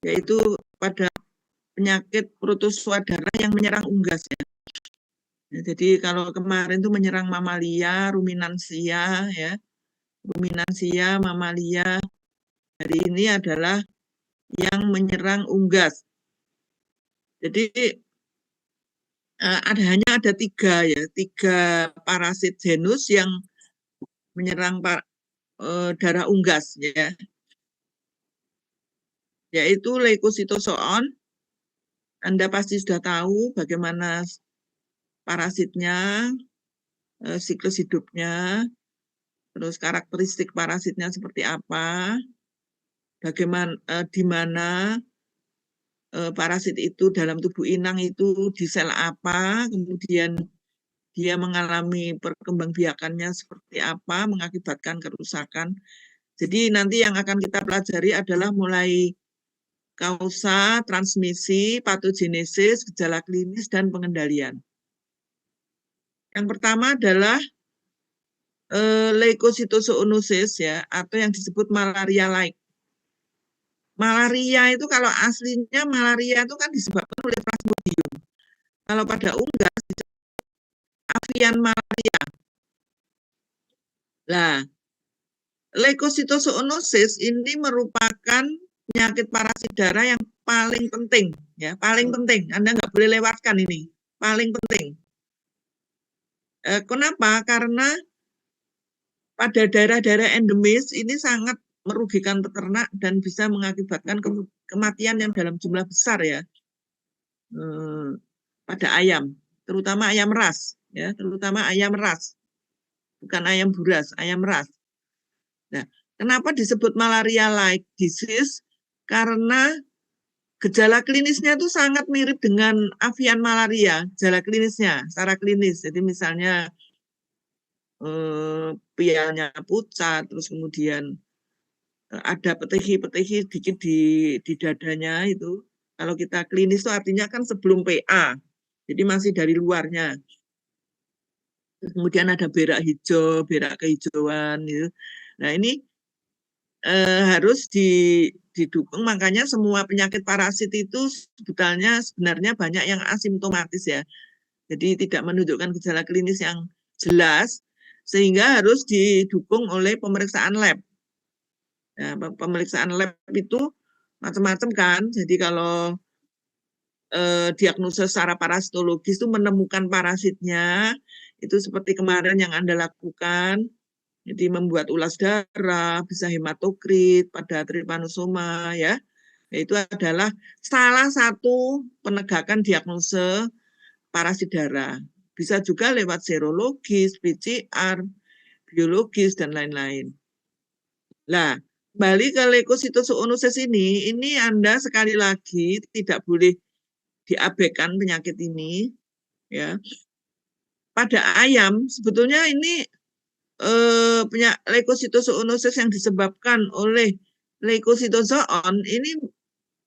yaitu pada penyakit protozoa darah yang menyerang unggas ya. Jadi kalau kemarin itu menyerang mamalia, ruminansia ya, ruminansia, mamalia. Hari ini adalah yang menyerang unggas. Jadi hanya ada tiga parasit genus yang menyerang darah unggas ya, yaitu Leukocytozoon. Anda pasti sudah tahu bagaimana parasitnya, siklus hidupnya, terus karakteristik parasitnya seperti apa, bagaimana di mana parasit itu dalam tubuh inang itu di sel apa, kemudian dia mengalami perkembangbiakannya seperti apa, mengakibatkan kerusakan. Jadi nanti yang akan kita pelajari adalah mulai kausa, transmisi, patogenesis, gejala klinis, dan pengendalian. Yang pertama adalah leukocytozoonosis ya, atau yang disebut malaria-like. Malaria itu kalau aslinya malaria itu kan disebabkan oleh plasmodium. Kalau pada unggas avian malaria. Nah, leukocytozoonosis ini merupakan penyakit parasit darah yang paling penting ya, paling penting. Anda nggak boleh lewatkan ini, paling penting. Kenapa? Karena pada daerah-daerah endemis ini sangat merugikan peternak dan bisa mengakibatkan kematian yang dalam jumlah besar ya pada ayam, terutama ayam ras ya, terutama ayam ras, bukan ayam buras, ayam ras. Nah, kenapa disebut malaria-like disease? Karena gejala klinisnya itu sangat mirip dengan avian malaria, gejala klinisnya, secara klinis. Jadi misalnya pialnya pucat, terus kemudian ada petehi-petehi sedikit di dadanya itu. Kalau kita klinis itu artinya kan sebelum PA, jadi masih dari luarnya. Kemudian ada berak hijau, berak kehijauan gitu. Nah ini harus didukung, makanya semua penyakit parasit itu sebenarnya banyak yang asimptomatis ya. Jadi tidak menunjukkan gejala klinis yang jelas, sehingga harus didukung oleh pemeriksaan lab. Nah, pemeriksaan lab itu macam-macam kan. Jadi kalau diagnosa secara parasitologis itu menemukan parasitnya, itu seperti kemarin yang Anda lakukan, jadi membuat ulas darah, bisa hematokrit pada trypanosoma ya. Itu adalah salah satu penegakan diagnosa parasit darah. Bisa juga lewat serologis, PCR, biologis, dan lain-lain. Nah, kembali ke leukocytozoonosis ini Anda sekali lagi tidak boleh diabaikan penyakit ini. Ya, pada ayam sebetulnya ini leukocytozoonosis yang disebabkan oleh leukocytozoon ini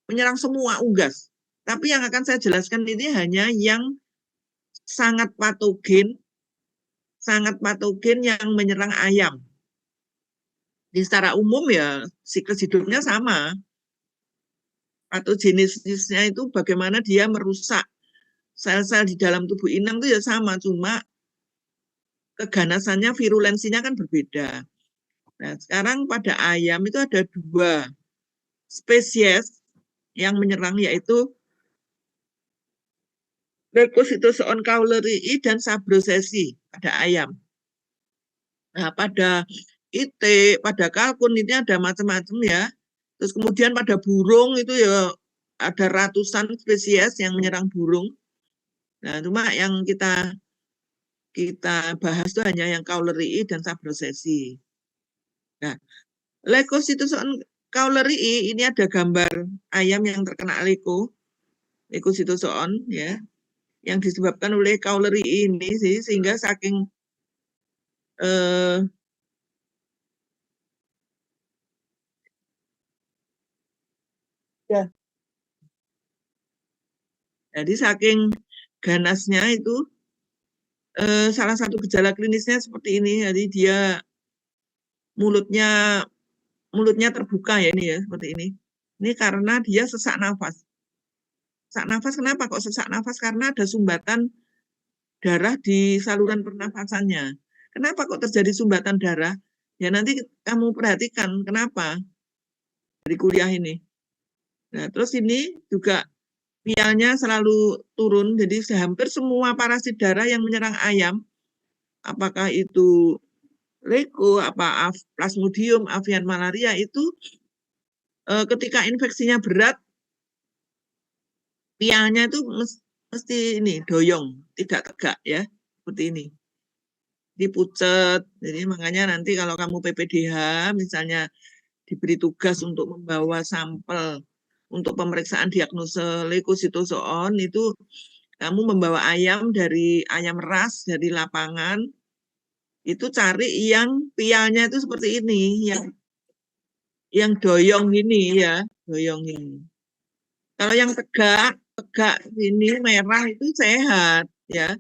menyerang semua unggas. Tapi yang akan saya jelaskan ini hanya yang sangat patogen yang menyerang ayam. Di secara umum ya siklus hidupnya sama. Patogenesisnya itu bagaimana dia merusak sel-sel di dalam tubuh inang itu ya sama, cuma keganasannya, virulensinya kan berbeda. Nah, sekarang pada ayam itu ada dua spesies yang menyerang, yaitu Leukocytozoon cowlerii dan sabrosesi pada ayam. Nah, pada itik, pada kalkun ini ada macam-macam ya. Terus kemudian pada burung itu ya ada ratusan spesies yang menyerang burung. Nah, cuma yang kita bahas itu hanya yang cowlerii dan sabrosesi. Nah, Leukocytozoon cowlerii ini ada gambar ayam yang terkena leukocytozoon ya, yang disebabkan oleh cowlerii ini sih, sehingga saking ya. Jadi saking ganasnya itu salah satu gejala klinisnya seperti ini. Jadi dia mulutnya terbuka ya ini ya, seperti ini. Ini karena dia sesak nafas. Sesak nafas kenapa kok sesak nafas? Karena ada sumbatan darah di saluran pernafasannya. Kenapa kok terjadi sumbatan darah? Ya nanti kamu perhatikan kenapa dari kuliah ini. Nah, terus ini juga pialnya selalu turun, jadi hampir semua parasit darah yang menyerang ayam, apakah itu Leko, Plasmodium, avian malaria itu ketika infeksinya berat, pialnya itu mesti ini doyong, tidak tegak ya, seperti ini. Dipucet, jadi makanya nanti kalau kamu PPDH misalnya diberi tugas untuk membawa sampel untuk pemeriksaan diagnosa leukositozoon itu kamu membawa ayam dari ayam ras dari lapangan itu cari yang pialnya itu seperti ini yang doyong ini ya, doyong ini. Kalau yang tegak ini merah itu sehat ya.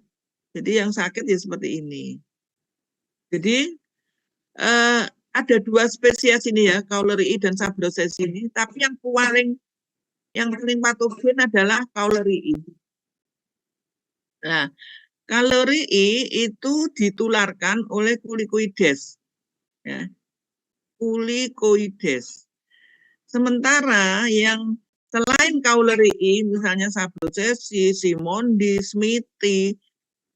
Jadi yang sakit ya seperti ini. Jadi ada dua spesies ini ya, Cowleri dan Sabroses ini, tapi yang paling patogen adalah Cowleri. Nah, Cowleri itu ditularkan oleh Kulicoides. Ya. Kulicoides. Sementara yang selain Cowleri, misalnya Sabroses, Simondis, Smithi,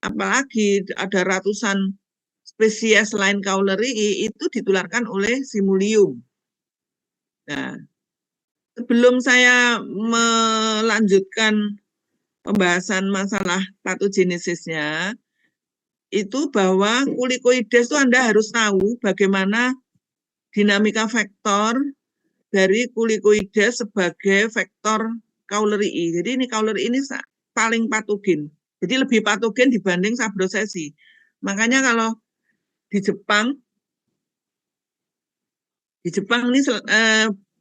apalagi ada ratusan spesies lain Cowleri itu ditularkan oleh Simulium. Nah, sebelum saya melanjutkan pembahasan masalah patogenesisnya, itu bahwa Kulicoides itu Anda harus tahu bagaimana dinamika vektor dari Kulicoides sebagai vektor Cowleri. Jadi ini Cowleri ini paling patogen. Jadi lebih patogen dibanding Sabrosesi. Makanya kalau di Jepang ini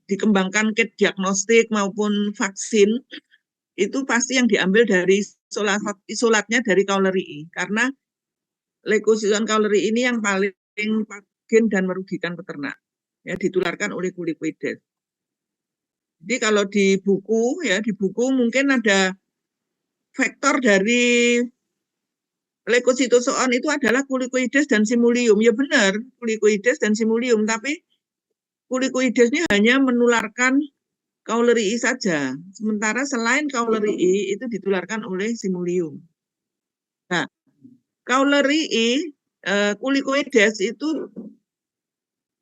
dikembangkan kit diagnostik maupun vaksin, itu pasti yang diambil dari isolatnya dari Cowleri. Karena Leukocytosis Cowleri ini yang paling patogen dan merugikan peternak. Ya, ditularkan oleh Kulicoides. Jadi kalau di buku mungkin ada vektor dari Leukocytozoon itu adalah Kulicoides dan Simulium. Ya benar, Kulicoides dan Simulium, tapi Kulicoides ini hanya menularkan Cowleri saja. Sementara selain Cowleri itu ditularkan oleh Simulium. Nah, Cowleri Kulicoides itu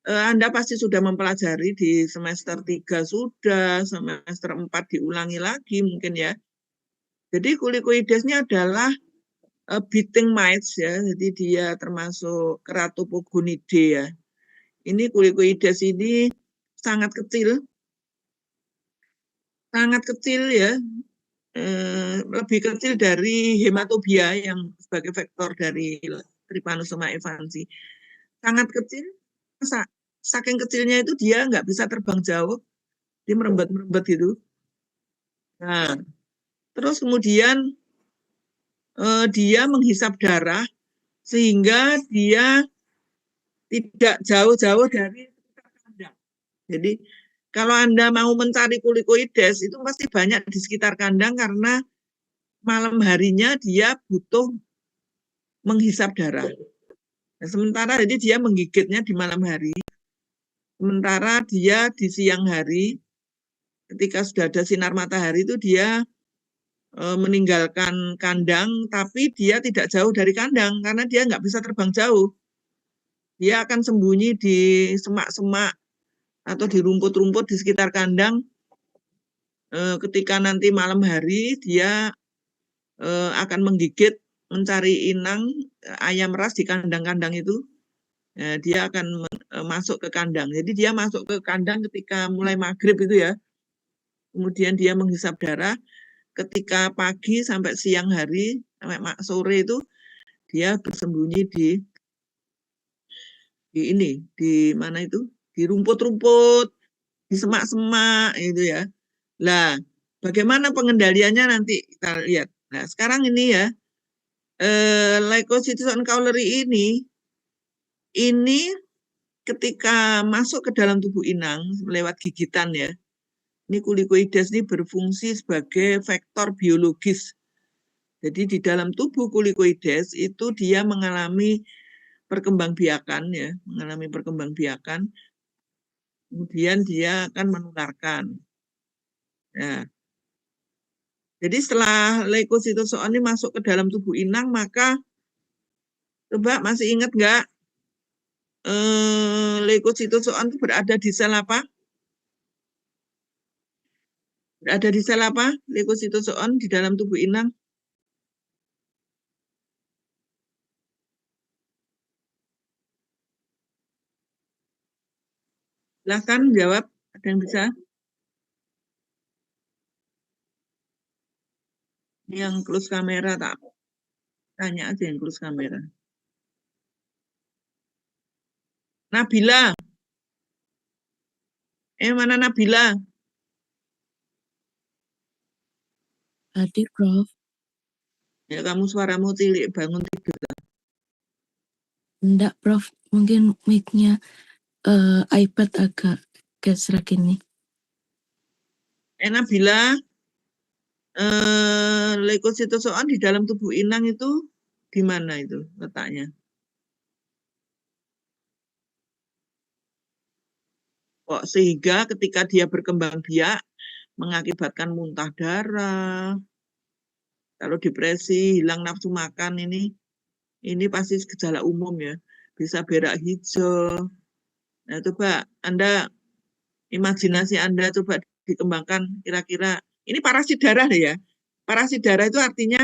Anda pasti sudah mempelajari di semester 3 sudah, semester 4 diulangi lagi mungkin ya. Jadi Kulicoidesnya adalah beating mites ya, jadi dia termasuk Ceratopogonidae ya. Ini Kulicoides ini sangat kecil ya, lebih kecil dari hematobia yang sebagai vektor dari Trypanosoma evansi. Sangat kecil, saking kecilnya itu dia nggak bisa terbang jauh, dia merembet-merembet gitu. Nah, terus kemudian dia menghisap darah sehingga dia tidak jauh-jauh dari sekitar kandang. Jadi kalau Anda mau mencari Kulicoides itu pasti banyak di sekitar kandang karena malam harinya dia butuh menghisap darah. Nah, sementara jadi dia menggigitnya di malam hari. Sementara dia di siang hari ketika sudah ada sinar matahari itu dia meninggalkan kandang, tapi dia tidak jauh dari kandang karena dia nggak bisa terbang jauh. Dia akan sembunyi di semak-semak atau di rumput-rumput di sekitar kandang. Ketika nanti malam hari dia akan menggigit, mencari inang ayam ras di kandang-kandang itu. Dia akan masuk ke kandang. Jadi dia masuk ke kandang ketika mulai maghrib itu ya. Kemudian dia menghisap darah. Ketika pagi sampai siang hari, sampai sore itu dia bersembunyi di mana itu? Di rumput-rumput, di semak-semak itu ya. Lah, bagaimana pengendaliannya nanti kita lihat. Nah, sekarang ini ya, Leukocytosis Cowleri ini ketika masuk ke dalam tubuh inang lewat gigitan ya, Ini kulikoides ini berfungsi sebagai vektor biologis. Jadi di dalam tubuh kulikoides itu dia mengalami perkembangbiakan ya, mengalami perkembangbiakan. Kemudian dia akan menularkan. Ya. Jadi setelah leukositozoon ini masuk ke dalam tubuh inang, maka coba masih ingat nggak leukositozoon itu berada di sel apa? Berada di sel apa? Leukositozoon di dalam tubuh inang. Silahkan jawab. Ada yang bisa? Yang close kamera tak? Tanya aja yang close kamera. Nabila. Mana Nabila? Tadi, Prof. Ya kamu suaramu cilik bangun tidur. Enggak, Prof. Mungkin mic-nya iPad agak gesrek ini. Nabila, leukositozoon di dalam tubuh inang itu di mana itu letaknya? Kok sehingga ketika dia berkembang biak mengakibatkan muntah darah, kalau depresi, hilang nafsu makan ini pasti gejala umum ya. Bisa berak hijau. Nah, coba Anda, imajinasi Anda coba dikembangkan kira-kira, ini parasit darah ya. Parasit darah itu artinya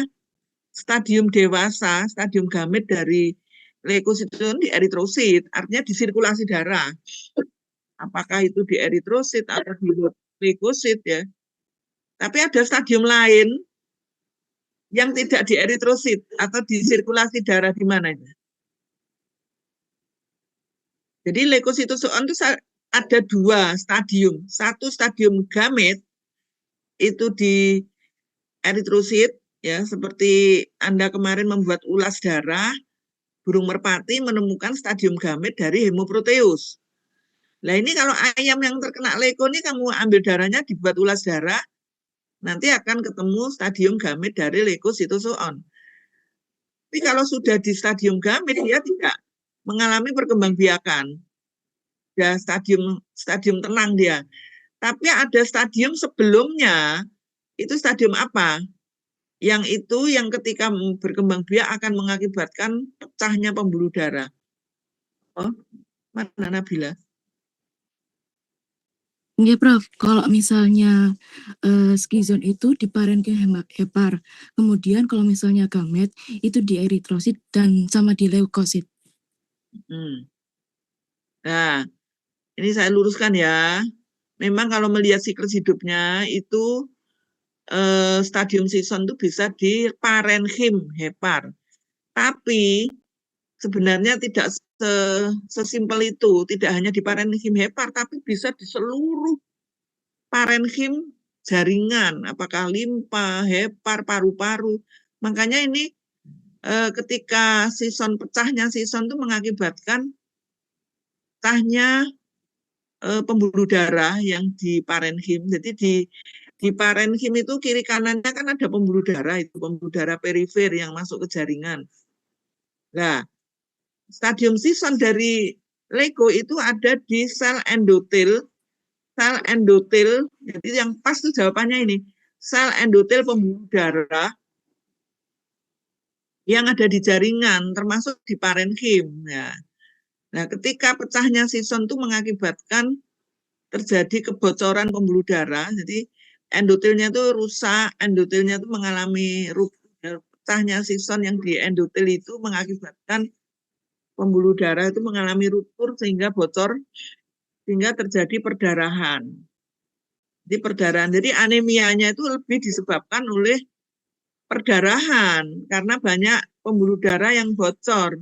stadium dewasa, stadium gamet dari leukositozoon di eritrosit, artinya di sirkulasi darah. Apakah itu di eritrosit atau di leukosit ya. Tapi ada stadium lain yang tidak di eritrosit atau di sirkulasi darah di mana itu. Jadi leukositozoon itu ada dua stadium. Satu stadium gamet itu di eritrosit ya, seperti Anda kemarin membuat ulas darah, burung merpati menemukan stadium gamet dari hemoproteus. Nah ini kalau ayam yang terkena leuko ini kamu ambil darahnya dibuat ulas darah, nanti akan ketemu stadium gamet dari leukositozoon. Tapi kalau sudah di stadium gamet dia tidak mengalami perkembangbiakan. Ya stadium tenang dia. Tapi ada stadium sebelumnya, itu stadium apa? Yang itu yang ketika berkembang biak akan mengakibatkan pecahnya pembuluh darah. Oh, mana Nabila? Iya, Prof. Kalau misalnya skizon itu di parenkim hepar. Kemudian kalau misalnya gamet itu di eritrosit dan sama di leukosit. Nah, ini saya luruskan ya. Memang kalau melihat siklus hidupnya itu stadium sison itu bisa di parenkim hepar. Tapi sebenarnya tidak sesimpel itu, tidak hanya di parenkim hepar, tapi bisa di seluruh parenkim jaringan, apakah limpa, hepar, paru-paru. Makanya ini ketika pecahnya sison itu mengakibatkan pecahnya pembuluh darah yang di parenkim. Jadi di parenkim itu kiri kanannya kan ada pembuluh darah, itu pembuluh darah perifer yang masuk ke jaringan. Nah, stadium sison dari leuko itu ada di sel endotel. Sel endotel, jadi yang pas itu jawabannya ini. Sel endotel pembuluh darah yang ada di jaringan, termasuk di parenkim. Ya. Nah, ketika pecahnya sison itu mengakibatkan terjadi kebocoran pembuluh darah, jadi endotelnya itu rusak, endotelnya itu mengalami pecahnya sison yang di endotel itu mengakibatkan pembuluh darah itu mengalami ruptur sehingga bocor, sehingga terjadi perdarahan. Jadi perdarahan, jadi anemianya itu lebih disebabkan oleh perdarahan karena banyak pembuluh darah yang bocor.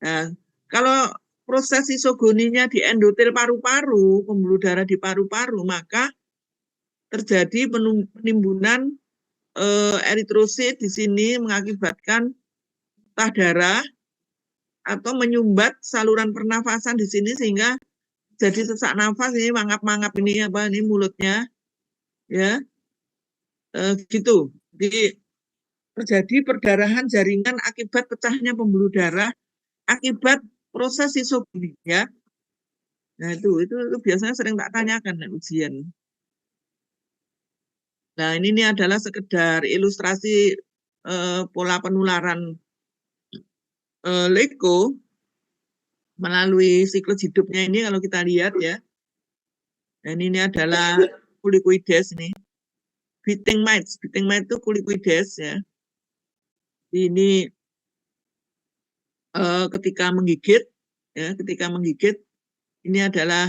Nah, kalau proses isogoninya di endotel paru-paru, pembuluh darah di paru-paru, maka terjadi penimbunan eritrosit di sini mengakibatkan muntah darah atau menyumbat saluran pernafasan di sini sehingga jadi sesak nafas, ini mangap-mangap ini mulutnya. ya, gitu. Jadi terjadi perdarahan jaringan akibat pecahnya pembuluh darah akibat proses sisogoni, ya. Nah, itu biasanya sering tak tanyakan ujian. Nah, ini adalah sekedar ilustrasi pola penularan leko melalui siklus hidupnya ini kalau kita lihat, ya. Dan ini adalah Culicoides ini. Biting mites itu Culicoides, ya. Ini ketika menggigit, ya, ini adalah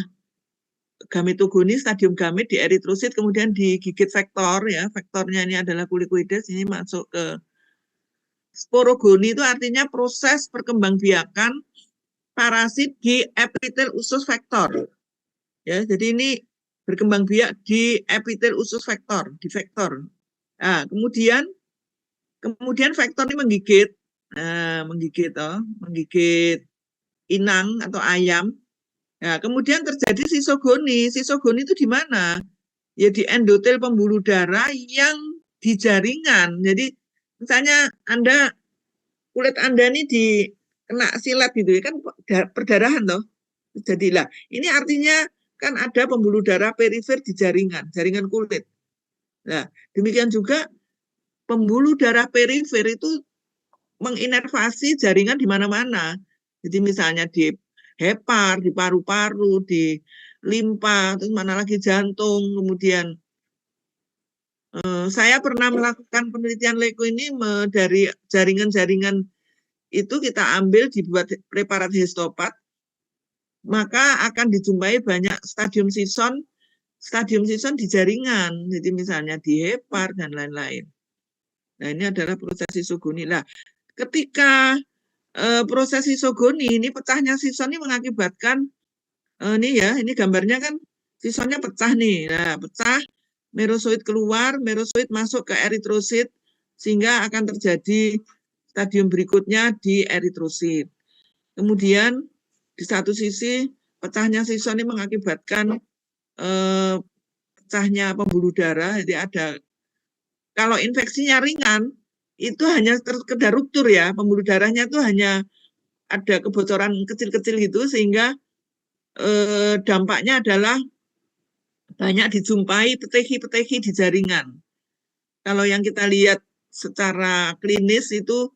gametogoni, stadium gamit di eritrosit, kemudian digigit vektor, ya. Vektornya ini adalah Culicoides, ini masuk ke sporogoni, itu artinya proses perkembangbiakan parasit di epitel usus vektor. Ya, jadi ini berkembang biak di epitel usus vektor, di vektor. Nah, kemudian vektor ini menggigit, menggigit inang atau ayam. Nah, kemudian terjadi sisogoni. Sisogoni itu di mana? Ya di endotel pembuluh darah yang di jaringan. Jadi misalnya kulit Anda ini kena silet gitu ya, kan perdarahan toh. Jadilah. Ini artinya kan ada pembuluh darah perifer di jaringan kulit. Nah, demikian juga pembuluh darah perifer itu menginervasi jaringan di mana-mana. Jadi misalnya di hepar, di paru-paru, di limpa, terus mana lagi jantung. Kemudian saya pernah melakukan penelitian leko ini dari jaringan-jaringan itu kita ambil dibuat preparat histopat, maka akan dijumpai banyak stadium sison di jaringan. Jadi misalnya di hepar dan lain-lain. Nah, ini adalah proses sisogoni. Nah, ketika proses sisogoni ini pecahnya sison ini mengakibatkan ini ya, ini gambarnya kan sisonnya pecah nih. Nah, pecah, merosoid keluar, merosoid masuk ke eritrosit sehingga akan terjadi stadium berikutnya di eritrosit. Kemudian di satu sisi pecahnya sison ini mengakibatkan pecahnya pembuluh darah. Jadi ada, kalau infeksinya ringan itu hanya sekedar ruptur ya, pembuluh darahnya itu hanya ada kebocoran kecil-kecil gitu, sehingga dampaknya adalah banyak dijumpai petehi-petehi di jaringan. Kalau yang kita lihat secara klinis itu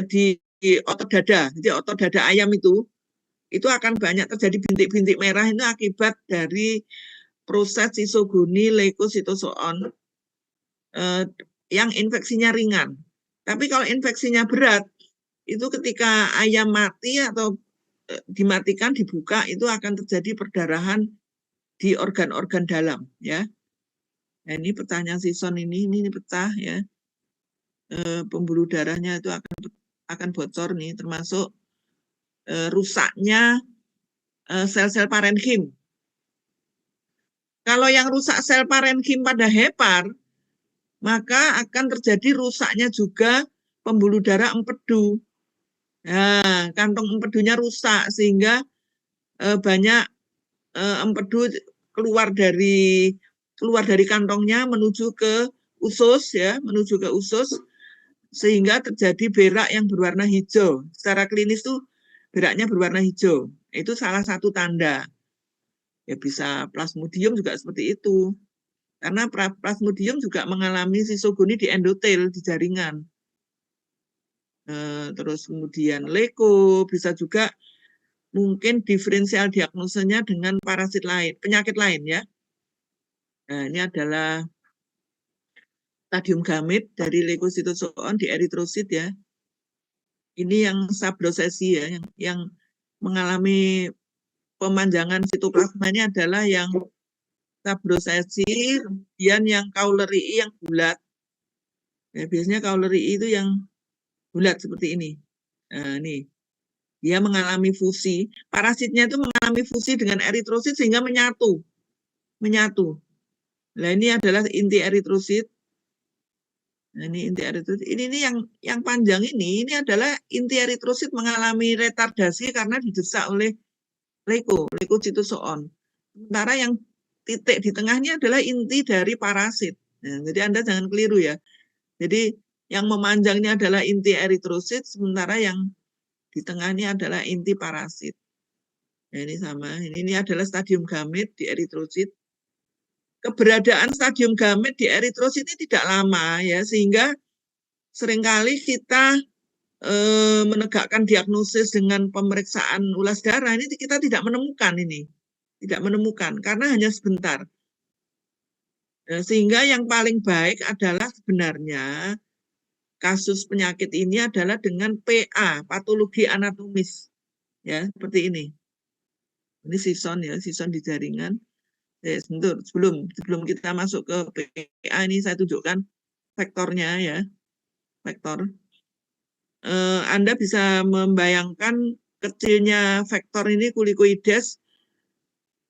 di otot dada, jadi otot dada ayam itu akan banyak terjadi bintik-bintik merah, itu akibat dari proses sisogoni leukositozoon yang infeksinya ringan. Tapi kalau infeksinya berat, itu ketika ayam mati atau dimatikan, dibuka, itu akan terjadi perdarahan di organ-organ dalam, ya. Nah, ini pecahnya sison ini pecah, ya. Pembuluh darahnya itu akan bocor nih, termasuk rusaknya sel-sel parenkim. Kalau yang rusak sel parenkim pada hepar, maka akan terjadi rusaknya juga pembuluh darah empedu. Nah, kantong empedunya rusak sehingga banyak empedu keluar dari kantongnya menuju ke usus, ya, sehingga terjadi berak yang berwarna hijau. Secara klinis tuh beraknya berwarna hijau. Itu salah satu tanda. Ya bisa plasmodium juga seperti itu. Karena plasmodium juga mengalami sisogoni di endotel, di jaringan. Terus kemudian leko, bisa juga mungkin diferensial diagnosanya dengan parasit lain, penyakit lain, ya. Nah, ini adalah stadium gamit dari leukositozoon di eritrosit, ya. Ini yang sabrosesi, ya, yang mengalami pemanjangan sitoplasma ini adalah yang sabrosesi, kemudian yang Kauleri yang bulat. Ya, biasanya Kauleri itu yang bulat seperti ini. Nah, ini dia mengalami fusi. Parasitnya itu mengalami fusi dengan eritrosit sehingga menyatu. Nah, ini adalah inti eritrosit. Nah, ini inti eritrosit. Ini yang panjang ini adalah inti eritrosit mengalami retardasi karena didesak oleh leukositozoon. Sementara yang titik di tengahnya adalah inti dari parasit. Nah, jadi Anda jangan keliru ya. Jadi yang memanjangnya adalah inti eritrosit, sementara yang di tengahnya adalah inti parasit. Nah, ini sama. Ini adalah stadium gamet di eritrosit. Keberadaan stadium gamet di eritrosit ini tidak lama ya, sehingga seringkali kita menegakkan diagnosis dengan pemeriksaan ulas darah ini kita tidak menemukan ini. Tidak menemukan karena hanya sebentar. Sehingga yang paling baik adalah sebenarnya kasus penyakit ini adalah dengan PA, patologi anatomis. Ya, seperti ini. Ini sison ya, sison di jaringan. Sebentar, sebelum kita masuk ke PA ini saya tunjukkan vektornya ya. Vektor. Anda bisa membayangkan kecilnya vektor ini kulikoides,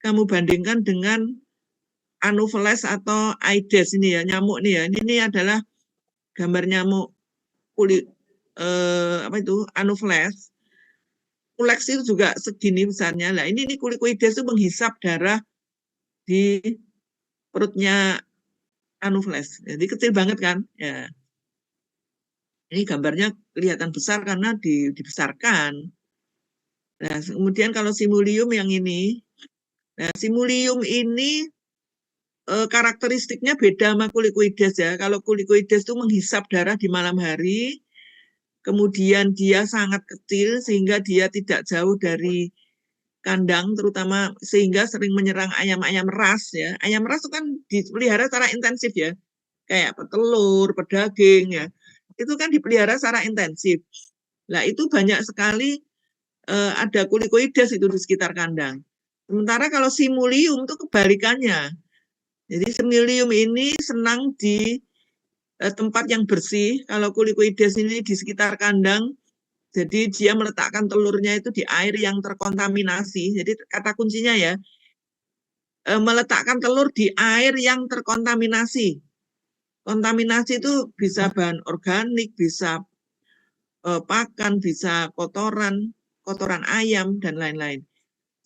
kamu bandingkan dengan Anopheles atau Aedes ini ya, nyamuk nih ya. Ini adalah gambar nyamuk Anopheles. Kulex itu juga segini besarnya. Nah, ini kulikoides itu menghisap darah di perutnya Anopheles. Jadi kecil banget kan? Ya. Ini gambarnya kelihatan besar karena dibesarkan. Nah, kemudian kalau simulium yang ini, nah simulium ini karakteristiknya beda sama kulikoides ya. Kalau kulikoides itu menghisap darah di malam hari, kemudian dia sangat kecil sehingga dia tidak jauh dari kandang, terutama sehingga sering menyerang ayam-ayam ras ya. Ayam ras itu kan dipelihara secara intensif ya, kayak petelur, pedaging ya. Itu kan dipelihara secara intensif. Nah, itu banyak sekali ada kulikoides itu di sekitar kandang. Sementara kalau simulium itu kebalikannya. Jadi simulium ini senang di tempat yang bersih. Kalau kulikoides ini di sekitar kandang, jadi dia meletakkan telurnya itu di air yang terkontaminasi. Jadi kata kuncinya ya, meletakkan telur di air yang terkontaminasi. Kontaminasi itu bisa bahan organik, bisa pakan, bisa kotoran ayam, dan lain-lain.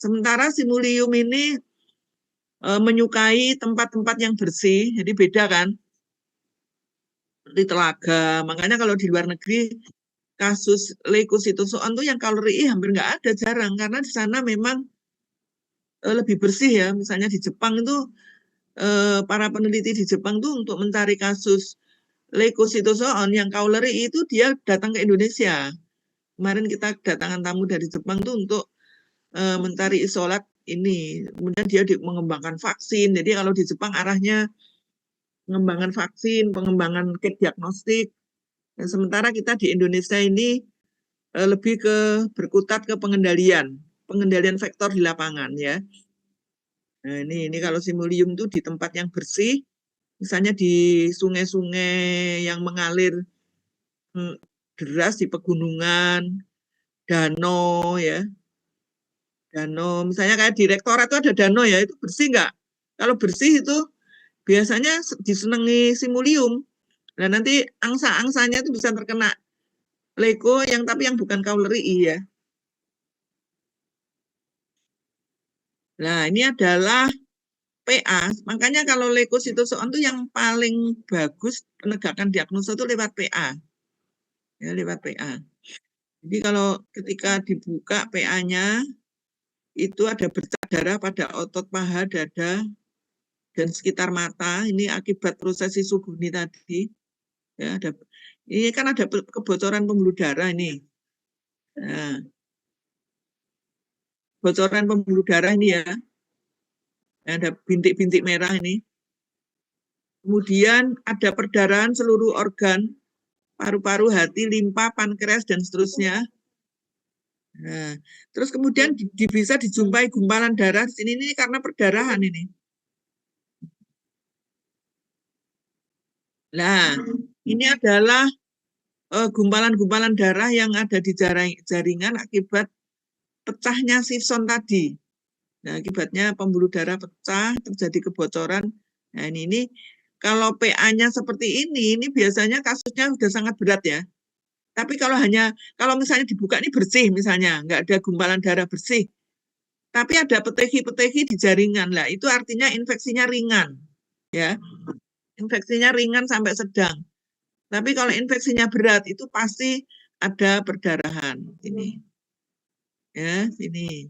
Sementara simulium ini menyukai tempat-tempat yang bersih, jadi beda kan, seperti telaga. Makanya kalau di luar negeri, kasus leukositozoon itu yang kalori hampir nggak ada, jarang, karena di sana memang lebih bersih ya. Misalnya di Jepang itu, para peneliti di Jepang tuh untuk mencari kasus leukositozoon yang kauleri itu dia datang ke Indonesia. Kemarin kita kedatangan tamu dari Jepang tuh untuk mencari isolat ini. Kemudian dia mengembangkan vaksin. Jadi kalau di Jepang arahnya pengembangan vaksin, pengembangan kit diagnostik. Dan sementara kita di Indonesia ini lebih berkutat ke pengendalian vektor di lapangan ya. Nah, ini kalau simulium itu di tempat yang bersih, misalnya di sungai-sungai yang mengalir deras di pegunungan, danau ya. Danau, misalnya kayak di rektorat itu ada danau ya, itu bersih nggak? Kalau bersih itu biasanya disenangi simulium. Nah, nanti angsa-angsanya itu bisa terkena leko tapi yang bukan kauleri ya. Nah, ini adalah PA. Makanya kalau leukositozoon itu yang paling bagus penegakan diagnosa itu lewat PA. Ya, lewat PA. Jadi kalau ketika dibuka PA-nya, itu ada bercak darah pada otot paha, dada, dan sekitar mata. Ini akibat proses Shiguguni tadi. Ya, ini kan ada kebocoran pembuluh darah ini. Nah, bocoran pembuluh darah ini ya. Ada bintik-bintik merah ini. Kemudian ada perdarahan seluruh organ, paru-paru, hati, limpa, pankreas, dan seterusnya. Nah, terus kemudian bisa dijumpai gumpalan darah di sini ini karena perdarahan ini. Nah, ini adalah gumpalan-gumpalan darah yang ada di jaringan akibat pecahnya sison tadi. Nah, akibatnya pembuluh darah pecah, terjadi kebocoran. Nah, ini kalau PA-nya seperti ini biasanya kasusnya sudah sangat berat ya. Tapi kalau misalnya dibuka ini bersih misalnya, nggak ada gumpalan darah bersih. Tapi ada petehi-petehi di jaringan lah, itu artinya infeksinya ringan, ya. Infeksinya ringan sampai sedang. Tapi kalau infeksinya berat itu pasti ada perdarahan. Ini, ya, ini.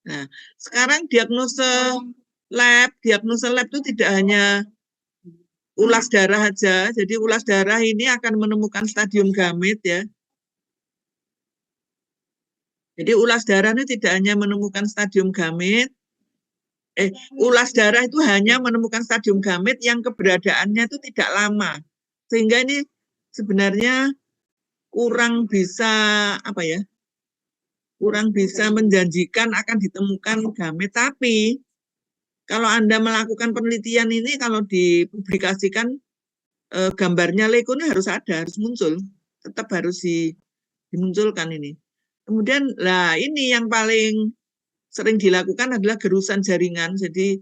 Nah, sekarang diagnosa lab itu tidak hanya ulas darah aja. Jadi ulas darah ini akan menemukan stadium gamit ya. Jadi ulas darah ini tidak hanya menemukan stadium gamit, ulas darah itu hanya menemukan stadium gamit yang keberadaannya itu tidak lama. Sehingga ini sebenarnya kurang bisa apa ya? Kurang bisa menjanjikan akan ditemukan gamit. Tapi kalau Anda melakukan penelitian ini, kalau dipublikasikan gambarnya leko ini harus ada, harus muncul, tetap harus dimunculkan ini. Kemudian, lah ini yang paling sering dilakukan adalah gerusan jaringan, jadi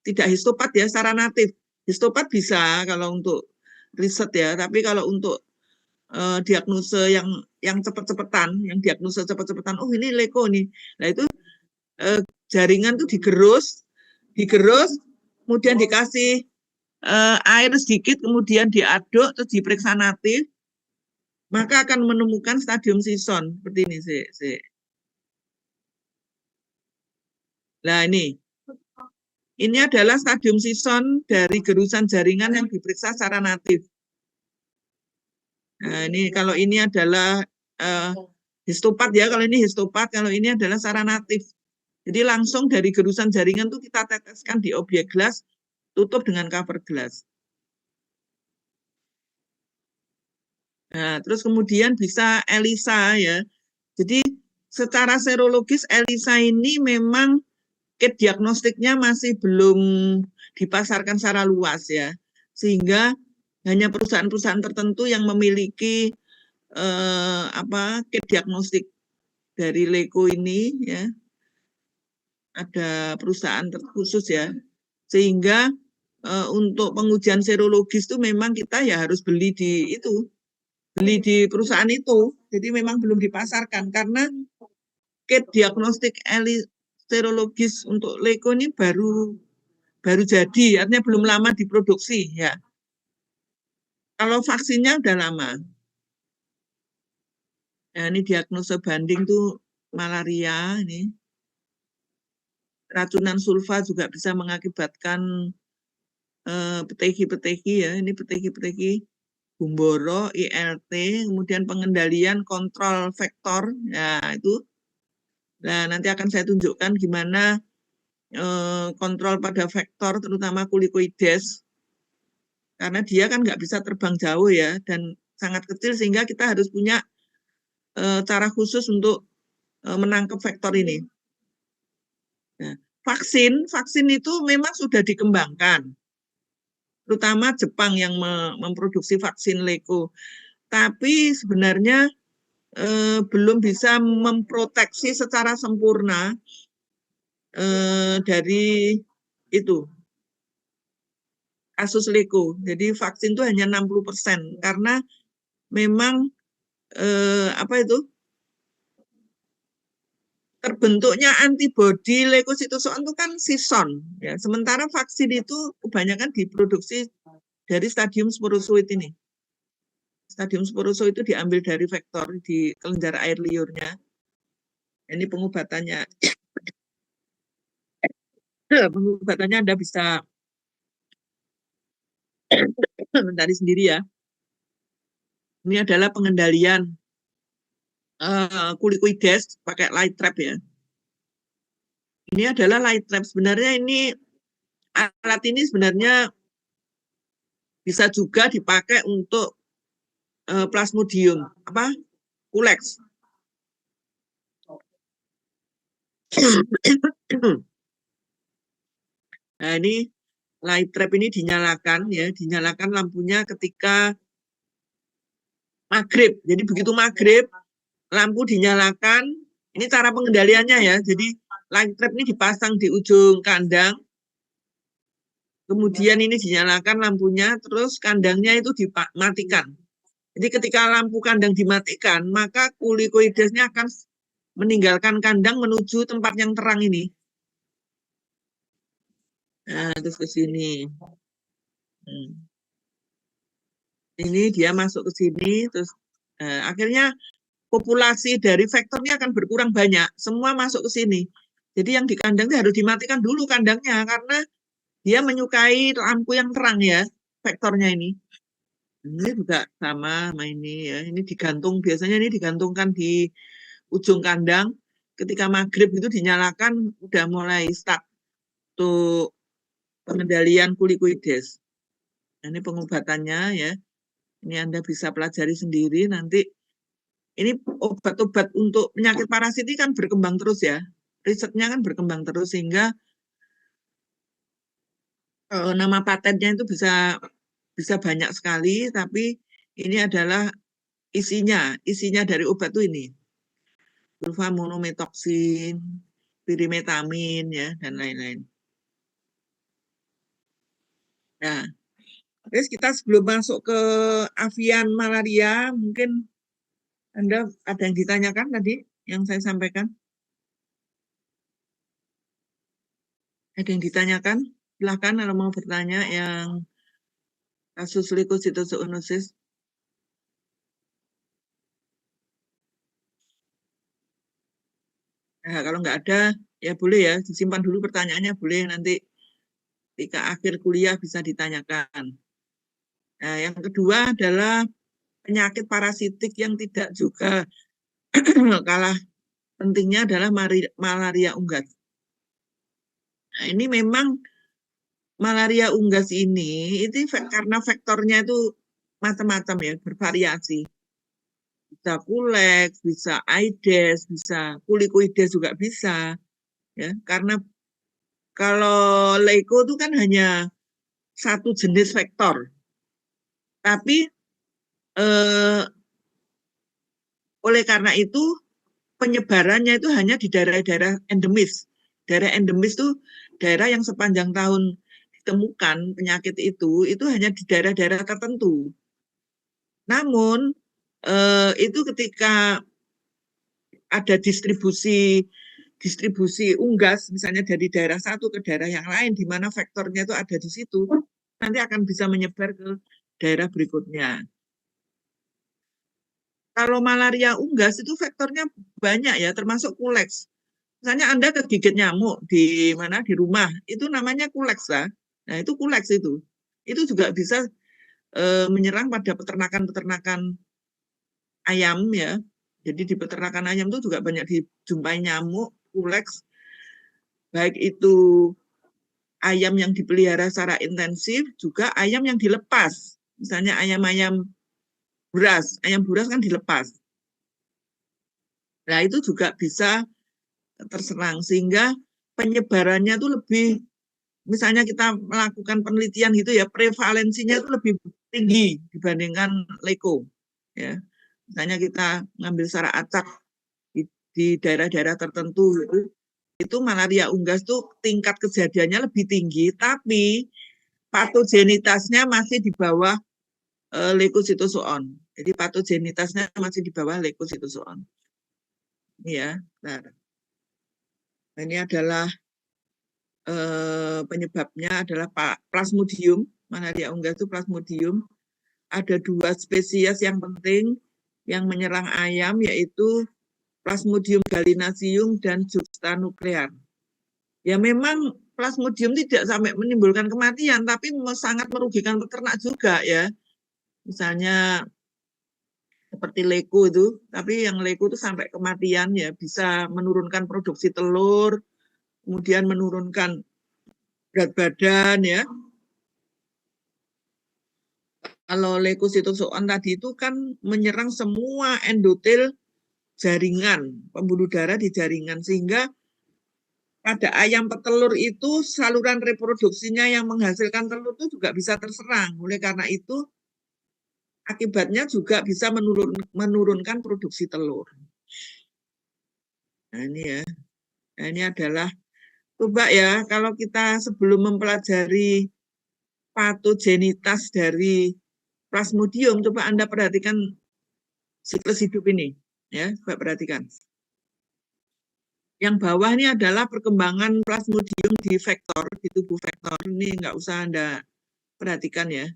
tidak histopat ya, secara natif. Histopat bisa kalau untuk riset ya, tapi kalau untuk diagnosa yang cepet-cepetan, yang diagnosa cepet-cepetan, oh ini leko nih. Nah itu jaringan tuh digerus, kemudian dikasih air sedikit, kemudian diaduk, terus diperiksa natif, maka akan menemukan stadium sison seperti ini sih. Nah ini adalah stadium sison dari gerusan jaringan yang diperiksa secara natif. Nah ini kalau ini adalah histopat ya, kalau ini histopat, kalau ini adalah secara natif. Jadi langsung dari gerusan jaringan itu kita teteskan di objek gelas, tutup dengan cover gelas. Nah, terus kemudian bisa ELISA ya. Jadi secara serologis ELISA ini memang kit diagnostiknya masih belum dipasarkan secara luas ya. Sehingga hanya perusahaan-perusahaan tertentu yang memiliki kit diagnostik dari leko ini ya. Ada perusahaan terkhusus ya. Sehingga untuk pengujian serologis itu memang kita ya harus beli di perusahaan itu. Jadi memang belum dipasarkan karena kit diagnostik serologis untuk leko ini baru jadi, artinya belum lama diproduksi ya. Kalau vaksinnya udah lama. Nah, ini diagnosa banding tuh malaria ini. Racunan sulfa juga bisa mengakibatkan petehi-petehi ya. Ini petehi-petehi Gumboro, ILT, kemudian pengendalian kontrol vektor. Ya, itu. Nah, nanti akan saya tunjukkan gimana kontrol pada vektor, terutama kulikoides. Karena dia kan nggak bisa terbang jauh ya, dan sangat kecil sehingga kita harus punya cara khusus untuk menangkap vektor ini. Nah, vaksin itu memang sudah dikembangkan. Terutama Jepang yang memproduksi vaksin leko. Tapi sebenarnya belum bisa memproteksi secara sempurna dari itu kasus leko. Jadi vaksin itu hanya 60% karena memang terbentuknya antibodi leukositoson itu kan sison ya. Sementara vaksin itu kebanyakan diproduksi dari stadium sporozoit ini. Stadium sporozoit itu diambil dari vektor di kelenjar air liurnya. Ini pengobatannya. Pengobatannya Anda bisa mencari sendiri ya. Ini adalah pengendalian kulikoides pakai light trap ya. Ini adalah light trap. Sebenarnya ini alat ini sebenarnya bisa juga dipakai untuk plasmodium, Culex. Nah ini light trap ini dinyalakan ya, dinyalakan lampunya ketika maghrib. Jadi begitu maghrib, lampu dinyalakan. Ini cara pengendaliannya ya. Jadi light trap ini dipasang di ujung kandang. Kemudian ini dinyalakan lampunya, terus kandangnya itu dimatikan. Jadi ketika lampu kandang dimatikan, maka kulikoidesnya akan meninggalkan kandang menuju tempat yang terang ini. Nah, terus ke sini. Ini dia masuk ke sini, terus akhirnya populasi dari vektornya akan berkurang banyak. Semua masuk ke sini. Jadi yang di kandang harus dimatikan dulu kandangnya, karena dia menyukai lampu yang terang ya, vektornya ini. Ini juga sama ini ya. Ini digantung, biasanya ini digantungkan di ujung kandang. Ketika maghrib itu dinyalakan, udah mulai start untuk pengendalian kulikoides. Ini pengobatannya ya. Ini Anda bisa pelajari sendiri nanti. Ini obat-obat untuk penyakit parasit ini kan berkembang terus ya. Risetnya kan berkembang terus sehingga nama patennya itu bisa banyak sekali, tapi ini adalah isinya dari obat itu ini. Sulfamonometoksin, pirimetamin ya dan lain-lain. Nah, terus kita sebelum masuk ke avian malaria, mungkin Anda ada yang ditanyakan tadi yang saya sampaikan? Ada yang ditanyakan? Silahkan kalau mau bertanya yang kasus leukositozoonosis. Nah, kalau nggak ada, ya boleh ya, disimpan dulu pertanyaannya, boleh nanti ketika akhir kuliah bisa ditanyakan. Nah, yang kedua adalah penyakit parasitik yang tidak juga kalah pentingnya adalah malaria unggas. Nah, ini memang malaria unggas ini itu karena vektornya itu macam-macam ya, bervariasi. Bisa kuleks, bisa aedes, bisa kulikoides juga bisa. Ya, karena kalau leuko itu kan hanya satu jenis vektor. Tapi oleh karena itu penyebarannya itu hanya di daerah-daerah endemis. Daerah endemis itu daerah yang sepanjang tahun ditemukan penyakit itu hanya di daerah-daerah tertentu. Namun itu ketika ada distribusi unggas, misalnya dari daerah satu ke daerah yang lain, di mana vektornya itu ada di situ, nanti akan bisa menyebar ke daerah berikutnya. Kalau malaria unggas itu vektornya banyak ya, termasuk kuleks. Misalnya Anda kegigit nyamuk di mana di rumah, itu namanya kuleks lah. Nah, itu kuleks itu. Itu juga bisa menyerang pada peternakan-peternakan ayam ya. Jadi di peternakan ayam itu juga banyak dijumpai nyamuk, kuleks. Baik itu ayam yang dipelihara secara intensif, juga ayam yang dilepas. Misalnya ayam-ayam ayam buras kan dilepas. Nah, itu juga bisa terserang, sehingga penyebarannya itu lebih, misalnya kita melakukan penelitian gitu ya, prevalensinya itu lebih tinggi dibandingkan leuko. Ya. Misalnya kita ngambil secara acak di daerah-daerah tertentu itu malaria unggas tuh tingkat kejadiannya lebih tinggi, tapi patogenitasnya masih di bawah leukositozoon. Jadi patogenitasnya masih di bawah leukositozoon. Ini ya. Nah, ini adalah penyebabnya adalah Plasmodium. Malaria unggas itu Plasmodium. Ada 2 spesies yang penting yang menyerang ayam, yaitu Plasmodium gallinaceum dan juxtanuklear. Ya memang Plasmodium tidak sampai menimbulkan kematian, tapi sangat merugikan peternak juga ya. Misalnya seperti leuko itu, tapi yang leuko itu sampai kematian ya, bisa menurunkan produksi telur, kemudian menurunkan berat badan ya. Kalau leukositozoon tadi itu kan menyerang semua endotel jaringan, pembuluh darah di jaringan, sehingga pada ayam petelur itu saluran reproduksinya yang menghasilkan telur itu juga bisa terserang. Oleh karena itu akibatnya juga bisa menurunkan produksi telur. Nah ini ya, nah, ini adalah, coba ya kalau kita sebelum mempelajari patogenitas dari Plasmodium, coba Anda perhatikan siklus hidup ini, ya, coba perhatikan. Yang bawah ini adalah perkembangan plasmodium di vektor, di tubuh vektor. Ini nggak usah Anda perhatikan ya.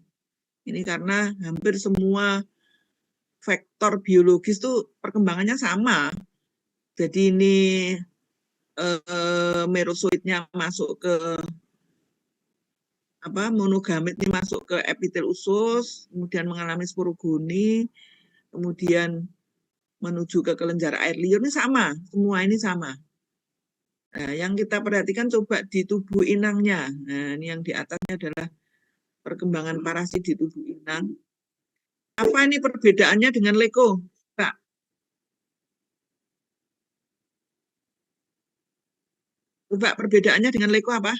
Ini karena hampir semua vektor biologis itu perkembangannya sama. Jadi ini merozoitnya masuk ke monogamit ini masuk ke epitel usus, kemudian mengalami sporogoni, kemudian menuju ke kelenjar air liur, ini sama, semua ini sama. Nah, yang kita perhatikan coba di tubuh inangnya. Nah, ini yang di atasnya adalah perkembangan parasit di tubuh inang. Apa ini perbedaannya dengan leko? Kak? Coba perbedaannya dengan leko apa?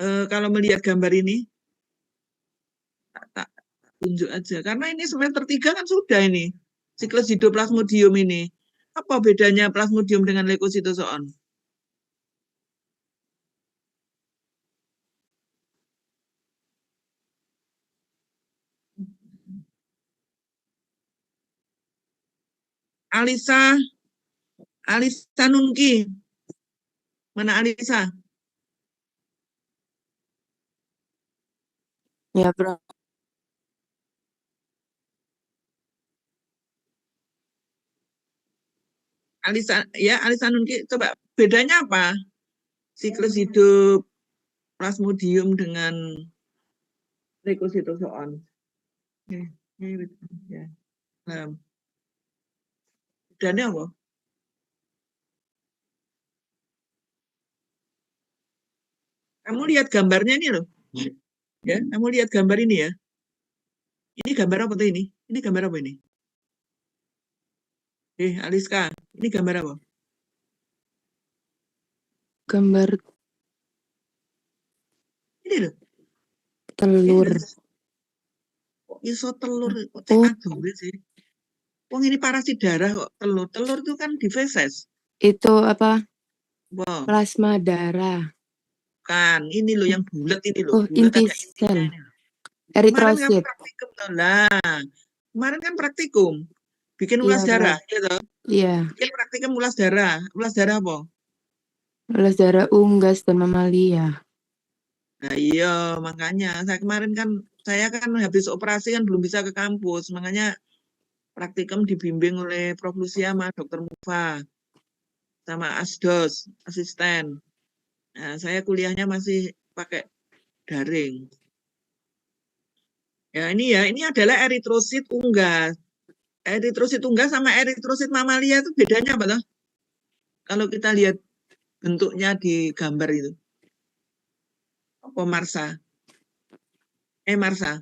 Kalau melihat gambar ini, tak tunjuk aja. Karena ini semester 3 kan sudah ini. Siklus hidup plasmodium ini. Apa bedanya plasmodium dengan leukositozoon? Alisa Nunki. Mana Alisa? Ya, Bro. Alisa Nunki, coba bedanya apa? Siklus hidup plasmodium dengan leukositozoon. Ya. Bedanya apa? Kamu lihat gambarnya ini loh. Ya, kamu lihat gambar ini ya. Ini gambar apa tuh ini? Ini gambar apa ini? Aliska, ini gambar apa? Gambar Ini loh. telur. Kok iso telur? Kok Oh. TK sih? Wong ini parasit darah kok telur. Telur itu kan di feses. Itu apa? Wow. Plasma darah. Kan, ini loh yang bulat ini loh. Oh, Bulat inti ada intinya sel. ini loh. Kemarin kan Eritrosit. praktikum lah. Kemarin kan praktikum. Bikin ulas Iya, darah, Bro. ya toh? Iya. Bikin praktikum ulas darah. Ulas darah apa? Ulas darah unggas dan mamalia. Nah iya, makanya saya kan habis operasi kan belum bisa ke kampus, makanya praktikum dibimbing oleh Prof. Lucia sama Dr. Mufa sama Asdos, asisten. Nah, saya kuliahnya masih pakai daring. Ya ini adalah eritrosit unggas. Eritrosit unggas sama eritrosit mamalia itu bedanya apa toh? Kalau kita lihat bentuknya di gambar itu. Apa Marsa? Marsa.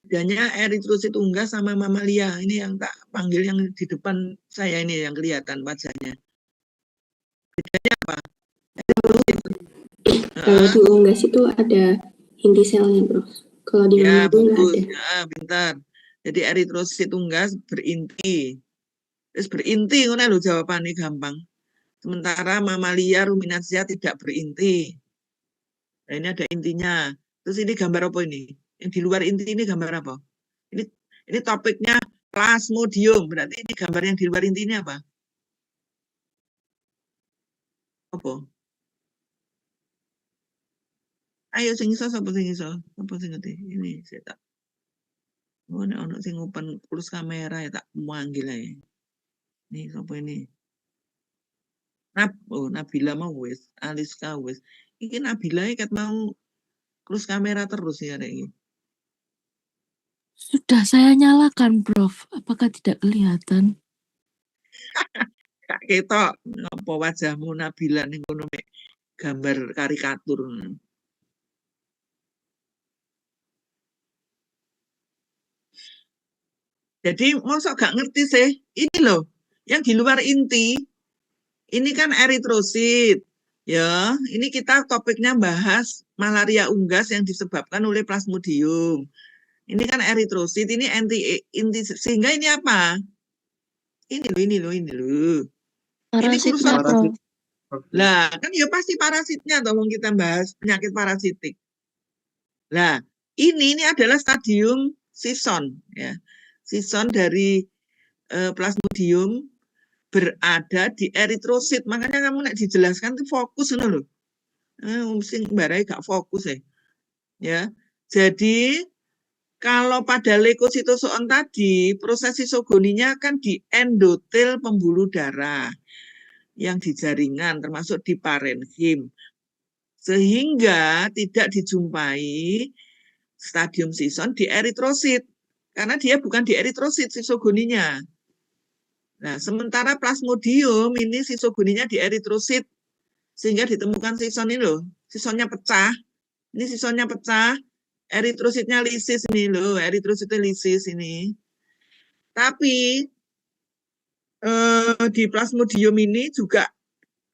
Bedanya eritrosit unggas sama mamalia. Ini yang tak panggil yang di depan saya ini yang kelihatan wajahnya. Bedanya apa? Kalau di unggas itu ada inti selnya, Bro. Kalau di mamalia nggak ada. Ya, pintar. Jadi eritrosit unggas berinti. Terus berinti, ngono lho jawabannya gampang. Sementara mamalia ruminansia tidak berinti. Nah, ini ada intinya. Terus ini gambar apa ini? Yang di luar inti ini gambar apa? Ini topiknya plasmodium. Berarti ini gambar yang di luar inti ini apa? Apa? Ayo sing iso sapa sing iso? Apa sing ngerti? Ini saya tak. Oh, ono sing open plus kamera ya tak manggil ae. Nih sapa ini? Nabila mau wis, Aliska wis. Iki Nabila kat mau close kamera terus ya ini. Sudah saya nyalakan, Prof. Apakah tidak kelihatan? Kak ketok ngopo wajahmu Nabila ning kono mek gambar karikatur. Jadi mosok gak ngerti sih. Ini loh, yang di luar inti ini kan eritrosit. Ya, ini kita topiknya bahas malaria unggas yang disebabkan oleh plasmodium. Ini kan eritrosit, ini inti sehingga ini apa? Ini loh. Ini Parasitnya, kurusan. Bro. Lah, kan ya pasti parasitnya toh kita bahas penyakit parasitik. Nah, ini adalah stadium sison ya. Sison dari plasmodium berada di eritrosit. Makanya kamu nek dijelaskan tuh fokus loh. Mesti barai gak fokus ya. Jadi kalau pada leukositozoon tadi proses sisogoninya kan di endotel pembuluh darah yang di jaringan termasuk di parenkim. Sehingga tidak dijumpai stadium sison di eritrosit. Karena dia bukan di eritrosit sisogoninya. Nah, sementara plasmodium ini sisogoninya di eritrosit. Sehingga ditemukan sison ini loh. Sisonnya pecah. Ini sisonnya pecah. Eritrositnya lisis ini loh. Eritrositnya lisis ini. Tapi di plasmodium ini juga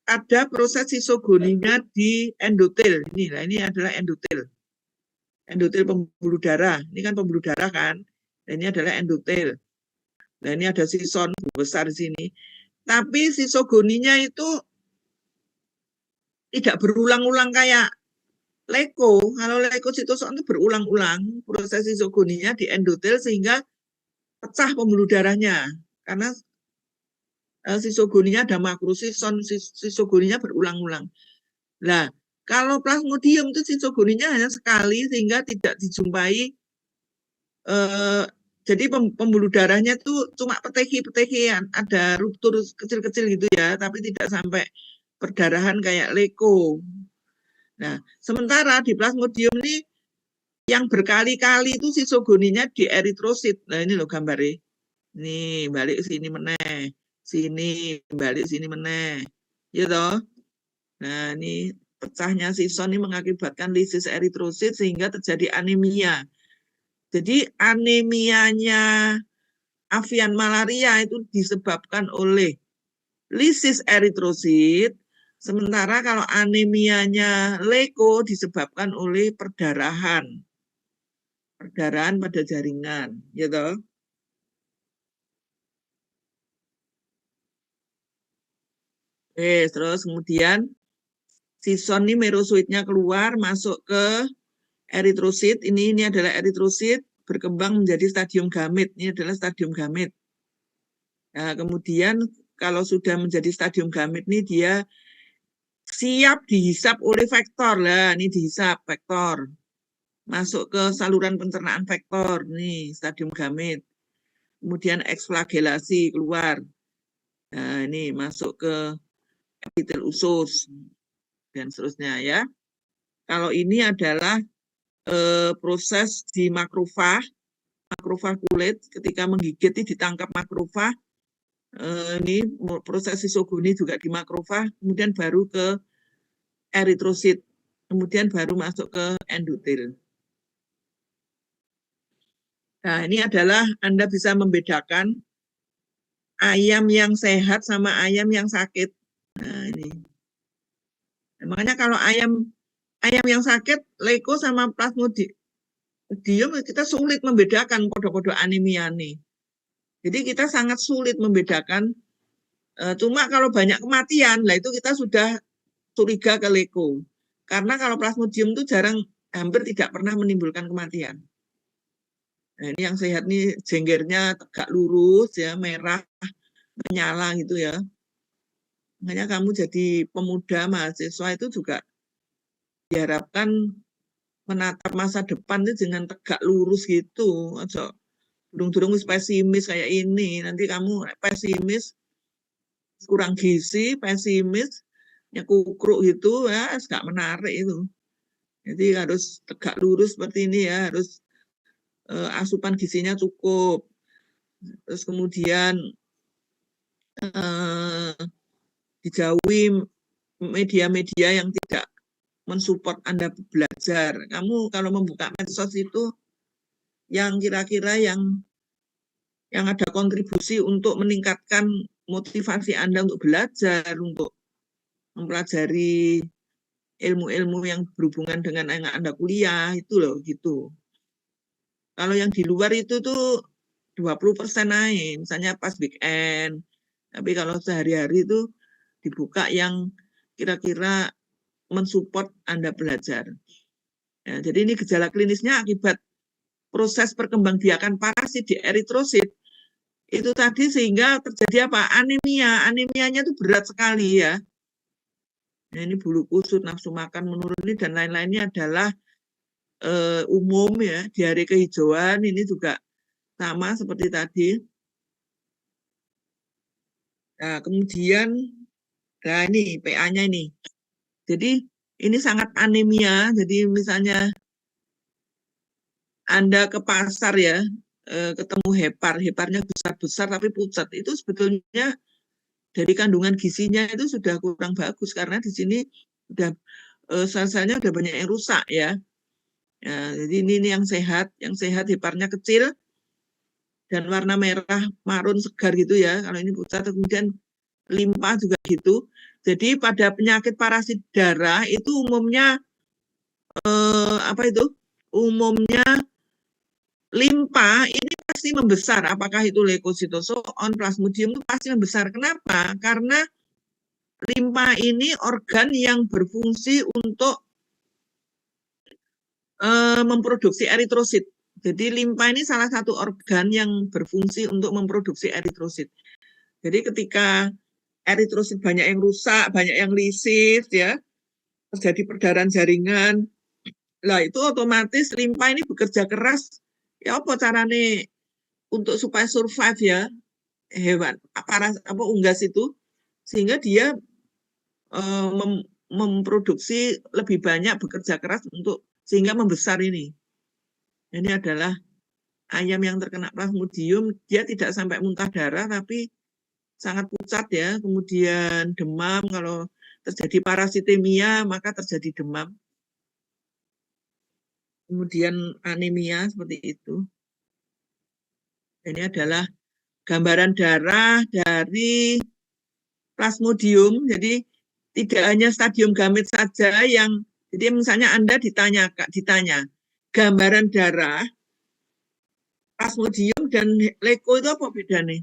ada proses sisogoninya di endotel. Ini adalah endotel. Endotel pembuluh darah. Ini kan pembuluh darah kan. Dan ini adalah endotel. Nah, ini ada sison besar di sini. Tapi sisogoninya itu tidak berulang-ulang kayak leko. Kalau leukositozoon itu berulang-ulang proses sisogoninya di endotel sehingga pecah pembuluh darahnya. Karena sisogoninya ada makrosison, sisogoninya berulang-ulang. Nah, kalau plasmodium itu sisogoninya hanya sekali sehingga tidak dijumpai. Jadi pembuluh darahnya itu cuma petehi-petehian, ada ruptur kecil-kecil gitu ya, tapi tidak sampai perdarahan kayak leko. Nah, sementara di plasmodium ini yang berkali-kali itu sisogoninya di eritrosit. Nah, ini loh gambarnya. Nih, balik sini meneh. Sini, balik sini meneh. Ya toh? Nah, ini pecahnya sison ini mengakibatkan lisis eritrosit sehingga terjadi anemia. Jadi anemianya avian malaria itu disebabkan oleh lisis eritrosit, sementara kalau anemianya leko disebabkan oleh perdarahan pada jaringan, ya toh? Terus kemudian sison ini merosoitnya keluar masuk ke eritrosit. Ini adalah eritrosit berkembang menjadi stadium gamit. Ini adalah stadium gamit. Nah, kemudian kalau sudah menjadi stadium gamit ini dia siap dihisap oleh vektor. Lah, ini dihisap vektor. Masuk ke saluran pencernaan vektor. Nih, stadium gamit. Kemudian eksflagelasi keluar. Nah, ini masuk ke epitel usus dan seterusnya ya. Kalau ini adalah proses di makrofag kulit ketika menggigit ini ditangkap makrofag. Ini proses sisogoni juga di makrofag, kemudian baru ke eritrosit, kemudian baru masuk ke endotel. Nah, ini adalah Anda bisa membedakan ayam yang sehat sama ayam yang sakit. Nah, ini. Makanya kalau ayam yang sakit, leko sama plasmodium, kita sulit membedakan podo-podo anemia nih. Jadi kita sangat sulit membedakan. Cuma kalau banyak kematian, lah itu kita sudah curiga ke leko. Karena kalau plasmodium itu hampir tidak pernah menimbulkan kematian. Nah, ini yang sehat nih jenggernya tegak lurus ya, merah, menyala gitu ya. Makanya kamu jadi pemuda mahasiswa itu juga diharapkan menatap masa depan itu dengan tegak lurus gitu. Aja durung-durung pesimis kayak ini. Nanti kamu pesimis, kurang gizi, pesimis, kukruk gitu ya, gak menarik itu. Jadi harus tegak lurus seperti ini ya, harus asupan gizinya cukup. Terus kemudian dijauhi media-media yang tidak mensupport Anda belajar. Kamu kalau membuka medsos itu yang kira-kira yang ada kontribusi untuk meningkatkan motivasi Anda untuk belajar, untuk mempelajari ilmu-ilmu yang berhubungan dengan yang Anda kuliah, itu loh, gitu. Kalau yang di luar itu tuh 20% naik, misalnya pas weekend. Tapi kalau sehari-hari itu dibuka yang kira-kira mensupport Anda belajar. Ya, jadi ini gejala klinisnya akibat proses perkembangbiakan parasit di eritrosit itu tadi, sehingga terjadi apa? Anemia. Anemianya itu berat sekali ya. Nah, ini bulu kusut, nafsu makan menurun ini dan lain-lainnya adalah umum ya. Diare kehijauan ini juga sama seperti tadi. Nah, kemudian, nah ini PA-nya ini. Jadi ini sangat anemia. Jadi misalnya Anda ke pasar ya, ketemu heparnya besar-besar tapi pucat, itu sebetulnya dari kandungan gizinya itu sudah kurang bagus karena di sini udah sel-selnya udah banyak yang rusak ya. Ya, jadi ini yang sehat heparnya kecil dan warna merah marun segar gitu ya. Kalau ini pucat, kemudian limpa juga gitu. Jadi pada penyakit parasit darah itu umumnya umumnya limpa ini pasti membesar. Apakah itu leukositozoon, plasmodium itu pasti membesar. Kenapa? Karena limpa ini organ yang berfungsi untuk memproduksi eritrosit. Jadi limpa ini salah satu organ yang berfungsi untuk memproduksi eritrosit. Jadi ketika eritrosit banyak yang rusak, banyak yang lisit, ya, terjadi perdarahan jaringan, lah itu otomatis limpa ini bekerja keras. Ya apa caranya untuk supaya survive ya hewan unggas itu, sehingga dia memproduksi lebih banyak, bekerja keras untuk sehingga membesar ini. Ini adalah ayam yang terkena plasmodium, dia tidak sampai muntah darah, tapi sangat pucat ya, kemudian demam, kalau terjadi parasitemia maka terjadi demam, kemudian anemia seperti itu. Ini adalah gambaran darah dari plasmodium, jadi tidak hanya stadium gamit saja yang, jadi misalnya Anda ditanya gambaran darah plasmodium dan leuko itu apa bedanya?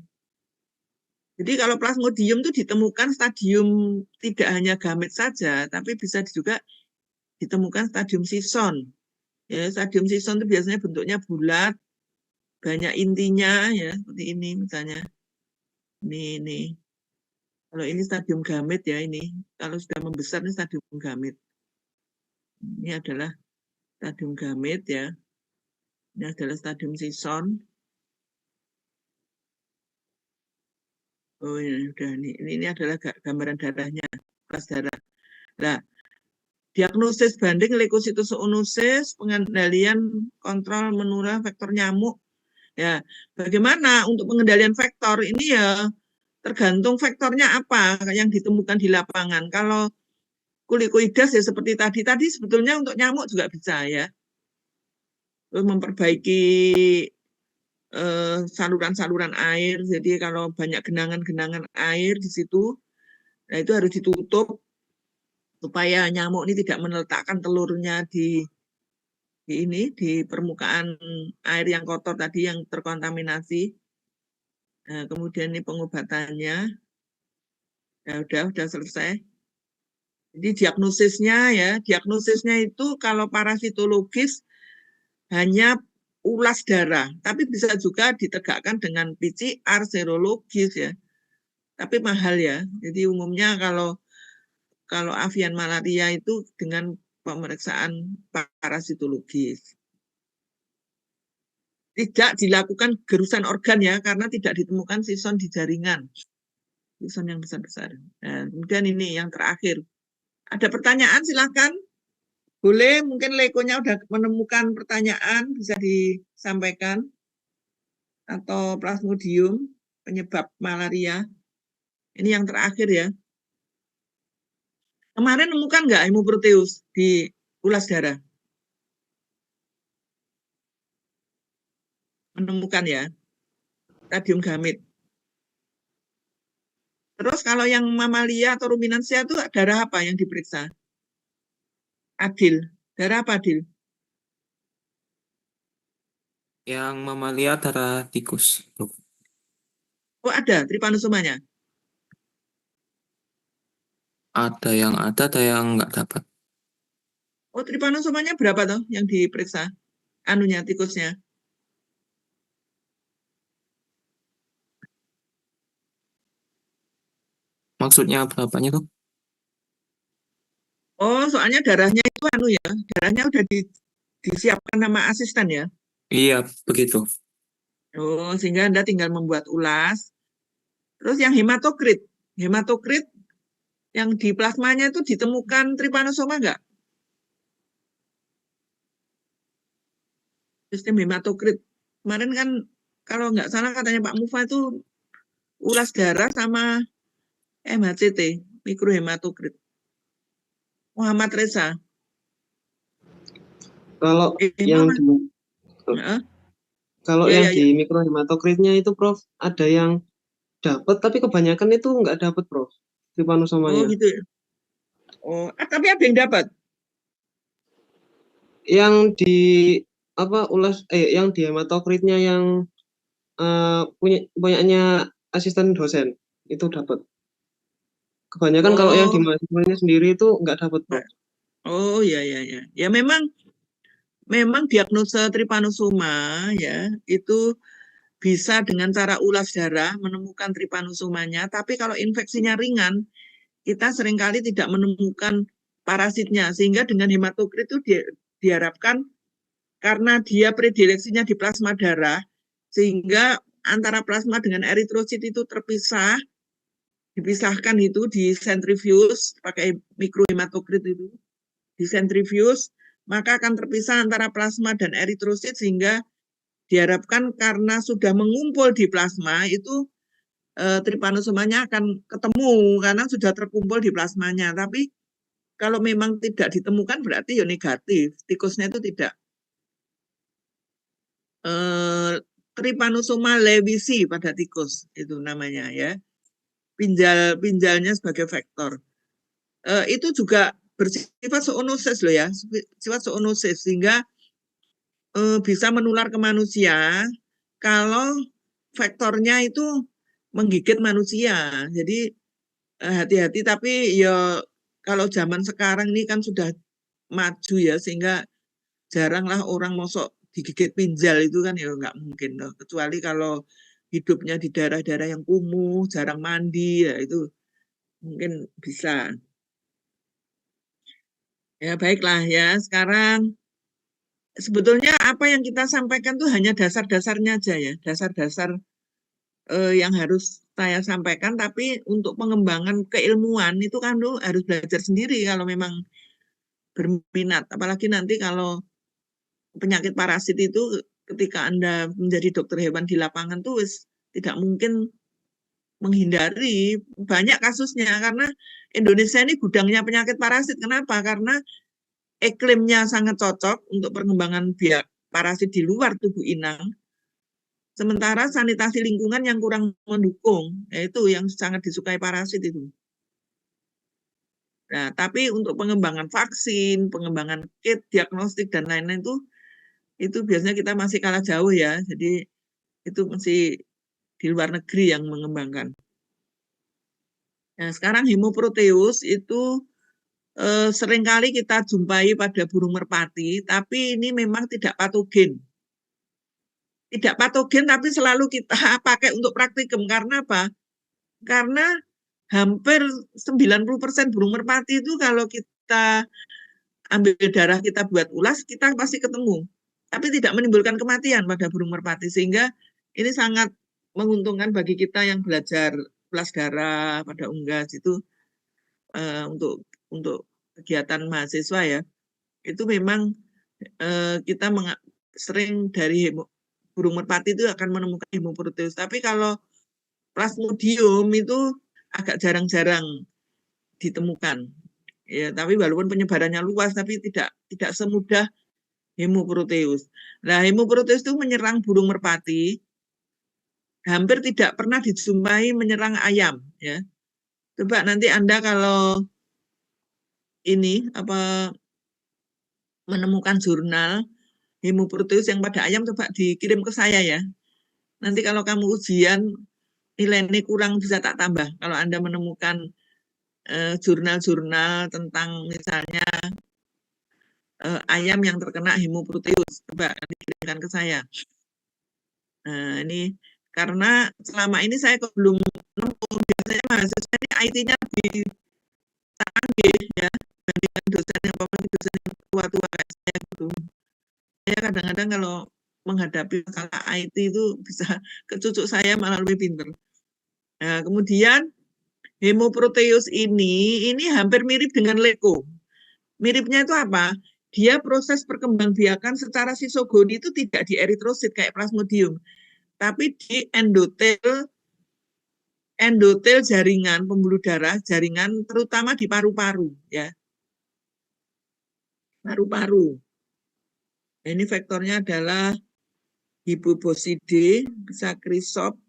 Jadi kalau plasmodium itu ditemukan stadium tidak hanya gamit saja, tapi bisa juga ditemukan stadium sison. Ya, stadium sison itu biasanya bentuknya bulat, banyak intinya ya, seperti ini misalnya. Ini. Kalau ini stadium gamit ya ini. Kalau sudah membesar ini stadium gamit. Ini adalah stadium gamit ya. Ini adalah stadium sison. Oh ini udah ini adalah gambaran darahnya, kelas darah. Nah, diagnosis banding leukositozoonosis, pengendalian kontrol menurah vektor nyamuk. Ya, bagaimana untuk pengendalian vektor ini ya tergantung vektornya apa yang ditemukan di lapangan. Kalau kulikoides ya seperti tadi sebetulnya untuk nyamuk juga bisa ya. Terus memperbaiki saluran-saluran air. Jadi kalau banyak genangan-genangan air di situ, nah itu harus ditutup supaya nyamuk ini tidak meletakkan telurnya di permukaan air yang kotor tadi yang terkontaminasi. Nah, kemudian ini pengobatannya. Ya udah selesai. Jadi diagnosisnya itu kalau parasitologis hanya ulas darah, tapi bisa juga ditegakkan dengan PCR serologis ya. Tapi mahal ya. Jadi umumnya kalau avian malaria itu dengan pemeriksaan parasitologis. Tidak dilakukan gerusan organ ya, karena tidak ditemukan sison di jaringan. Sison yang besar-besar. Nah, kemudian ini yang terakhir. Ada pertanyaan silakan. Boleh, mungkin lekonya udah menemukan pertanyaan, bisa disampaikan. Atau plasmodium, penyebab malaria. Ini yang terakhir ya. Kemarin nemukan nggak hemoproteus di ulas darah? Menemukan ya. Stadium gamit. Terus kalau yang mamalia atau ruminansia itu darah apa yang diperiksa? Adil. Darah apa Adil? Yang mamalia darah tikus. Oh ada trypanosomanya. Ada yang nggak dapat. Oh, tripanosomanya berapa toh yang diperiksa? Anunya, tikusnya. Maksudnya berapanya tuh? Oh, soalnya darahnya itu anu ya, darahnya udah disiapkan sama asisten ya. Iya, begitu. Oh, sehingga Anda tinggal membuat ulas. Terus yang hematokrit yang di plasmanya itu ditemukan tripanosoma enggak? Sistem hematokrit. Kemarin kan kalau nggak salah katanya Pak Mufa itu ulas darah sama MHCT, mikrohematokrit. Muhammad Reza. Kalau yang di, kalau Ya, yang ya, di ya. mikrohematokritnya itu Prof, ada yang dapat tapi kebanyakan itu nggak dapat Prof, Oh tripanosomanya. gitu ya. Oh, tapi ada yang dapat. Yang di apa yang di hematokritnya yang punyanya asisten dosen itu dapat. Kebanyakan kalau yang di Oh, mahasiswanya sendiri itu nggak dapat Prof. oh ya, ya, ya. Ya memang diagnosa tripanosoma ya itu bisa dengan cara ulas darah menemukan tripanosomanya, tapi kalau infeksinya ringan kita seringkali tidak menemukan parasitnya, sehingga dengan hematokrit itu diharapkan karena dia predileksinya di plasma darah, sehingga antara plasma dengan eritrosit itu dipisahkan itu di sentrifuge pakai mikrohematokrit itu, di sentrifuge, maka akan terpisah antara plasma dan eritrosit sehingga diharapkan karena sudah mengumpul di plasma itu tripanosomanya akan ketemu karena sudah terkumpul di plasmanya. Tapi kalau memang tidak ditemukan berarti ya negatif, tikusnya itu tidak. Trypanosoma lewisi pada tikus itu namanya ya. Pinjalnya sebagai vektor. Itu juga bersifat zoonosis loh ya, sifat zoonosis sehingga bisa menular ke manusia kalau vektornya itu menggigit manusia. Jadi hati-hati, tapi ya kalau zaman sekarang ini kan sudah maju ya sehingga jaranglah orang mosok digigit pinjal itu kan ya nggak mungkin loh. Kecuali kalau hidupnya di daerah-daerah yang kumuh, jarang mandi ya itu mungkin bisa. Ya baiklah ya, sekarang sebetulnya apa yang kita sampaikan tuh hanya dasar-dasarnya aja ya, dasar-dasar yang harus saya sampaikan, tapi untuk pengembangan keilmuan itu kan lu harus belajar sendiri kalau memang berminat. Apalagi nanti kalau penyakit parasit itu ketika Anda menjadi dokter hewan di lapangan tuh tidak mungkin menghindari, banyak kasusnya karena Indonesia ini gudangnya penyakit parasit. Kenapa? Karena iklimnya sangat cocok untuk perkembangan biak parasit di luar tubuh inang. Sementara sanitasi lingkungan yang kurang mendukung, yaitu yang sangat disukai parasit itu. Nah, tapi untuk pengembangan vaksin, pengembangan kit, diagnostik, dan lain-lain itu biasanya kita masih kalah jauh ya. Jadi itu masih di luar negeri yang mengembangkan. Nah, sekarang hemoproteus itu seringkali kita jumpai pada burung merpati, tapi ini memang tidak patogen. Tidak patogen, tapi selalu kita pakai untuk praktikum. Karena apa? Karena hampir 90% burung merpati itu kalau kita ambil darah kita buat ulas, kita pasti ketemu. Tapi tidak menimbulkan kematian pada burung merpati. Sehingga ini sangat menguntungkan bagi kita yang belajar ulas darah pada unggas itu untuk kegiatan mahasiswa ya. Itu memang kita sering dari burung merpati itu akan menemukan hemoproteus. Tapi kalau plasmodium itu agak jarang-jarang ditemukan. Ya, tapi walaupun penyebarannya luas, tapi tidak semudah hemoproteus. Nah, hemoproteus itu menyerang burung merpati, hampir tidak pernah dijumpai menyerang ayam. Ya, coba nanti Anda kalau ini menemukan jurnal hemoproteus yang pada ayam, coba dikirim ke saya ya. Nanti kalau kamu ujian nilainya kurang bisa tak tambah. Kalau Anda menemukan jurnal-jurnal tentang misalnya ayam yang terkena hemoproteus. Coba dikirimkan ke saya. Nah, ini karena selama ini saya belum nemu, biasanya mahasiswa ini IT-nya lebih canggih ya, dibandingkan dosen yang tua-tua kayak saya gitu. Saya kadang-kadang kalau menghadapi masalah IT itu bisa ke cucu saya malah lebih pinter. Nah, kemudian hemoproteus ini hampir mirip dengan leko. Miripnya itu apa? Dia proses perkembangbiakan secara sisogoni itu tidak di eritrosit kayak plasmodium, tapi di endotel jaringan pembuluh darah, jaringan terutama di paru-paru ya. Paru-paru. Ini vektornya adalah Hiboboside, bisa Chrysop.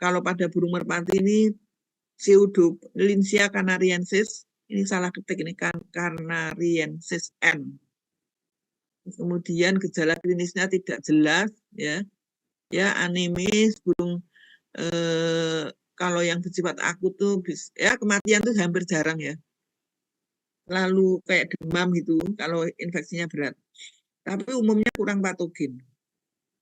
Kalau pada burung merpati ini Pseudolincia canariensis, ini salah ketik ini Canariensis N. Kemudian gejala klinisnya tidak jelas ya. Ya, anemis, burung kalau yang bersifat akut tuh ya kematian tuh hampir jarang ya. Lalu kayak demam gitu kalau infeksinya berat. Tapi umumnya kurang patogen.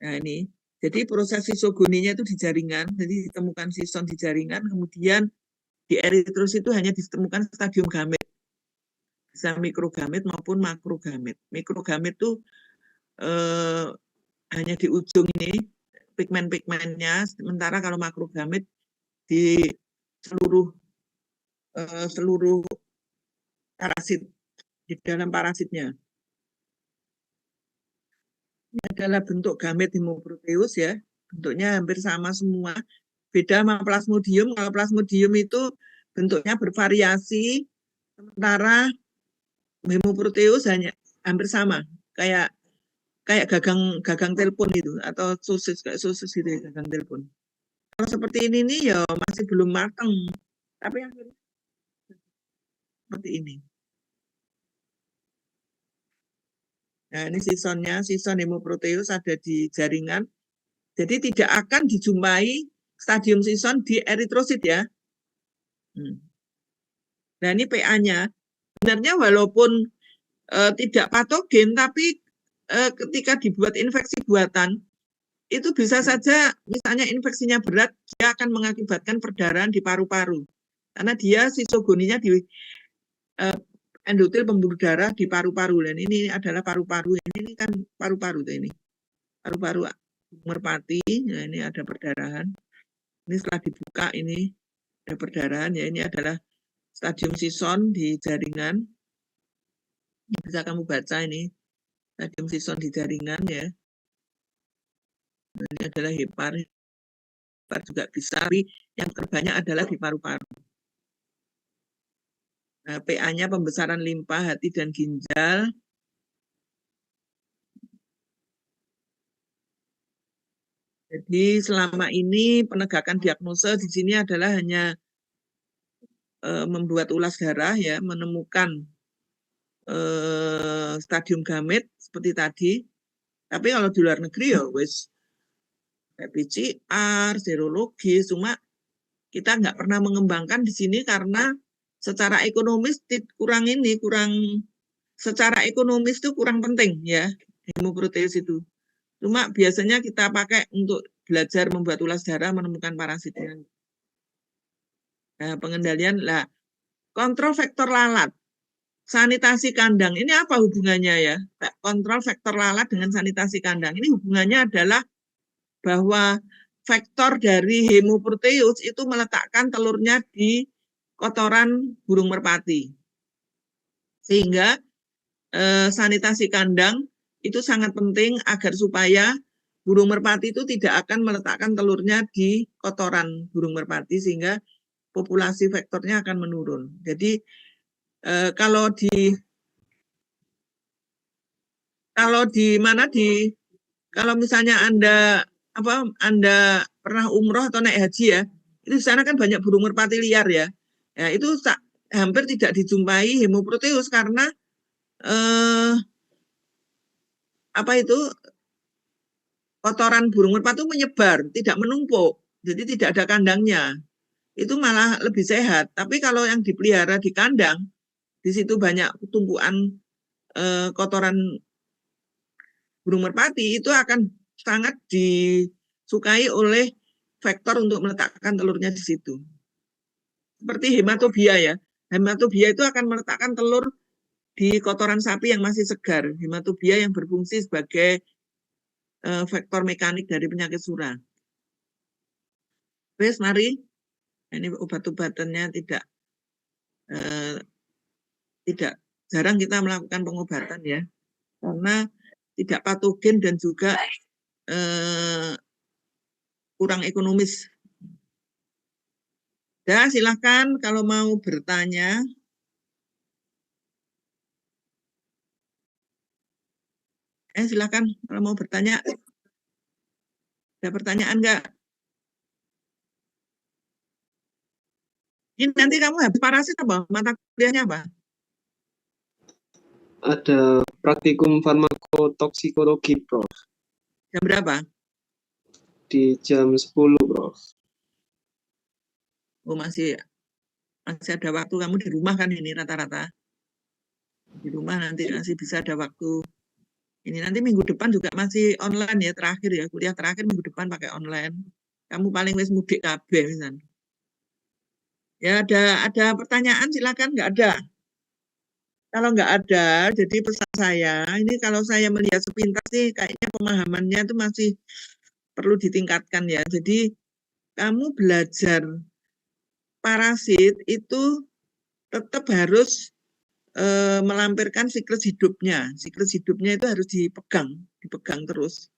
Nah, ini. Jadi proses sisogoninya itu di jaringan, jadi ditemukan sison di jaringan, kemudian di eritrosit itu hanya ditemukan stadium gamet. Bisa mikrogamet maupun makrogamet. Mikrogamet itu hanya di ujung ini, pigmen-pigmennya, sementara kalau makrogamet di seluruh parasit, di dalam parasitnya. Ini adalah bentuk gamet hemoproteus ya, bentuknya hampir sama semua. Beda sama plasmodium, kalau plasmodium itu bentuknya bervariasi, sementara hemoproteus hanya hampir sama, kayak gagang telepon itu, atau sosis kayak sosis gitu ya, gagang telepon. Kalau seperti ini nih ya masih belum matang, tapi akhirnya seperti ini. Nah, ini sisonnya, sison hemoproteus ada di jaringan. Jadi tidak akan dijumpai stadium sison di eritrosit ya. Nah, ini PA-nya. Sebenarnya walaupun tidak patogen, tapi ketika dibuat infeksi buatan, itu bisa saja misalnya infeksinya berat, dia akan mengakibatkan perdarahan di paru-paru. Karena dia sisogoninya di endotel pembuluh darah di paru-paru. Dan ini adalah paru-paru. Ini kan paru-paru ini. Paru-paru merpati. Nah, ini ada perdarahan. Ini setelah dibuka ini ada perdarahan ya. Ini adalah stadium sison di jaringan. Bisa kamu baca ini stadium sison di jaringan ya. Nah, ini adalah hepar. Hepar juga bisa, tapi yang terbanyak adalah di paru-paru. Nah, PA-nya pembesaran limpa, hati, dan ginjal. Jadi selama ini penegakan diagnosa di sini adalah hanya membuat ulas darah ya, menemukan stadium gamet seperti tadi. Tapi kalau di luar negeri ya wes PCR, serologi, cuma kita nggak pernah mengembangkan di sini karena secara ekonomis kurang secara ekonomis itu kurang penting ya hemoproteus itu. Cuma biasanya kita pakai untuk belajar membuat ulas darah menemukan parasitnya. Nah, pengendalian lah, kontrol faktor lalat, sanitasi kandang. Ini apa hubungannya ya? Kontrol faktor lalat dengan sanitasi kandang. Ini hubungannya adalah bahwa faktor dari hemoproteus itu meletakkan telurnya di kotoran burung merpati. Sehingga sanitasi kandang itu sangat penting agar supaya burung merpati itu tidak akan meletakkan telurnya di kotoran burung merpati sehingga populasi faktornya akan menurun. Jadi kalau misalnya Anda pernah umroh atau naik haji ya, itu di sana kan banyak burung merpati liar ya. Ya, itu hampir tidak dijumpai hemoproteus karena kotoran burung merpati itu menyebar, tidak menumpuk, jadi tidak ada kandangnya. Itu malah lebih sehat. Tapi kalau yang dipelihara di kandang, di situ banyak tumpuan kotoran burung merpati, itu akan sangat disukai oleh vektor untuk meletakkan telurnya di situ. Seperti hematobia ya. Hematobia itu akan meletakkan telur di kotoran sapi yang masih segar. Hematobia yang berfungsi sebagai vektor mekanik dari penyakit surang. Wes, mari. Ini obat-obatannya tidak jarang kita melakukan pengobatan ya, karena tidak patogen dan juga kurang ekonomis. Ya, silakan kalau mau bertanya. Silakan kalau mau bertanya. Ada pertanyaan enggak? Ini nanti kamu habis parasit apa? Mata kuliahnya apa? Ada praktikum farmakotoksikologi, Prof. Jam berapa? Di jam 10, Prof. Oh, masih ada waktu. Kamu di rumah kan ini rata-rata? Di rumah nanti masih bisa ada waktu. Ini nanti minggu depan juga masih online ya, terakhir ya. Kuliah terakhir minggu depan pakai online. Kamu paling wis mudik kabeh misalnya. Ya, ada pertanyaan silakan. Nggak ada. Kalau nggak ada, jadi pesan saya, ini kalau saya melihat sepintas sih kayaknya pemahamannya itu masih perlu ditingkatkan ya. Jadi kamu belajar parasit itu tetap harus melampirkan siklus hidupnya. Siklus hidupnya itu harus dipegang terus.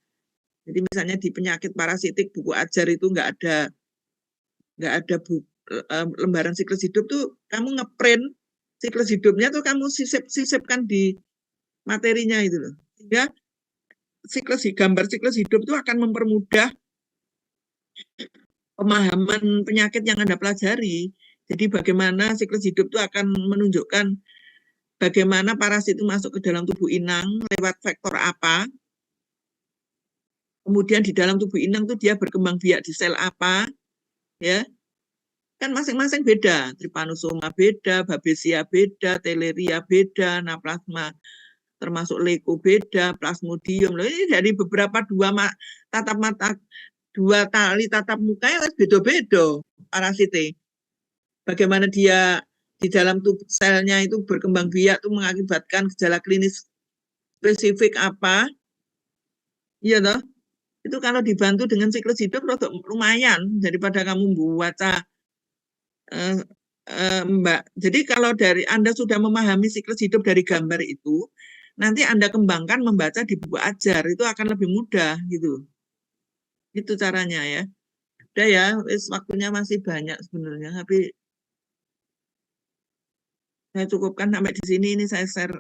Jadi misalnya di penyakit parasitik buku ajar itu nggak ada lembaran siklus hidup tuh kamu ngeprint siklus hidupnya tuh kamu sisipkan di materinya itu loh. Sehingga gambar siklus hidup itu akan mempermudah pemahaman penyakit yang Anda pelajari. Jadi bagaimana siklus hidup itu akan menunjukkan bagaimana parasit itu masuk ke dalam tubuh inang lewat vektor apa. Kemudian di dalam tubuh inang itu dia berkembang biak di sel apa, ya. Kan masing-masing beda, Trypanosoma beda, Babesia beda, Theileria beda, Anaplasma termasuk Leuco beda, Plasmodium. Loh, ini dari beberapa dua tali tatap muka ya beda-beda parasite. Bagaimana dia di dalam tubuh selnya itu berkembang biak itu mengakibatkan gejala klinis spesifik apa? Iya toh? Itu kalau dibantu dengan siklus hidup lumayan daripada kamu baca Mbak. Jadi kalau dari Anda sudah memahami siklus hidup dari gambar itu, nanti Anda kembangkan membaca di buku ajar, itu akan lebih mudah gitu. Itu caranya ya. Udah ya, waktunya masih banyak sebenarnya, tapi saya cukupkan sampai di sini. Ini saya share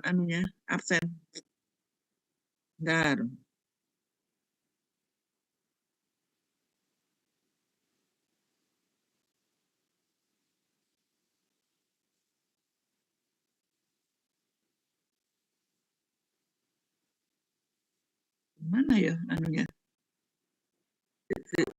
absen. Bentar. Mana ya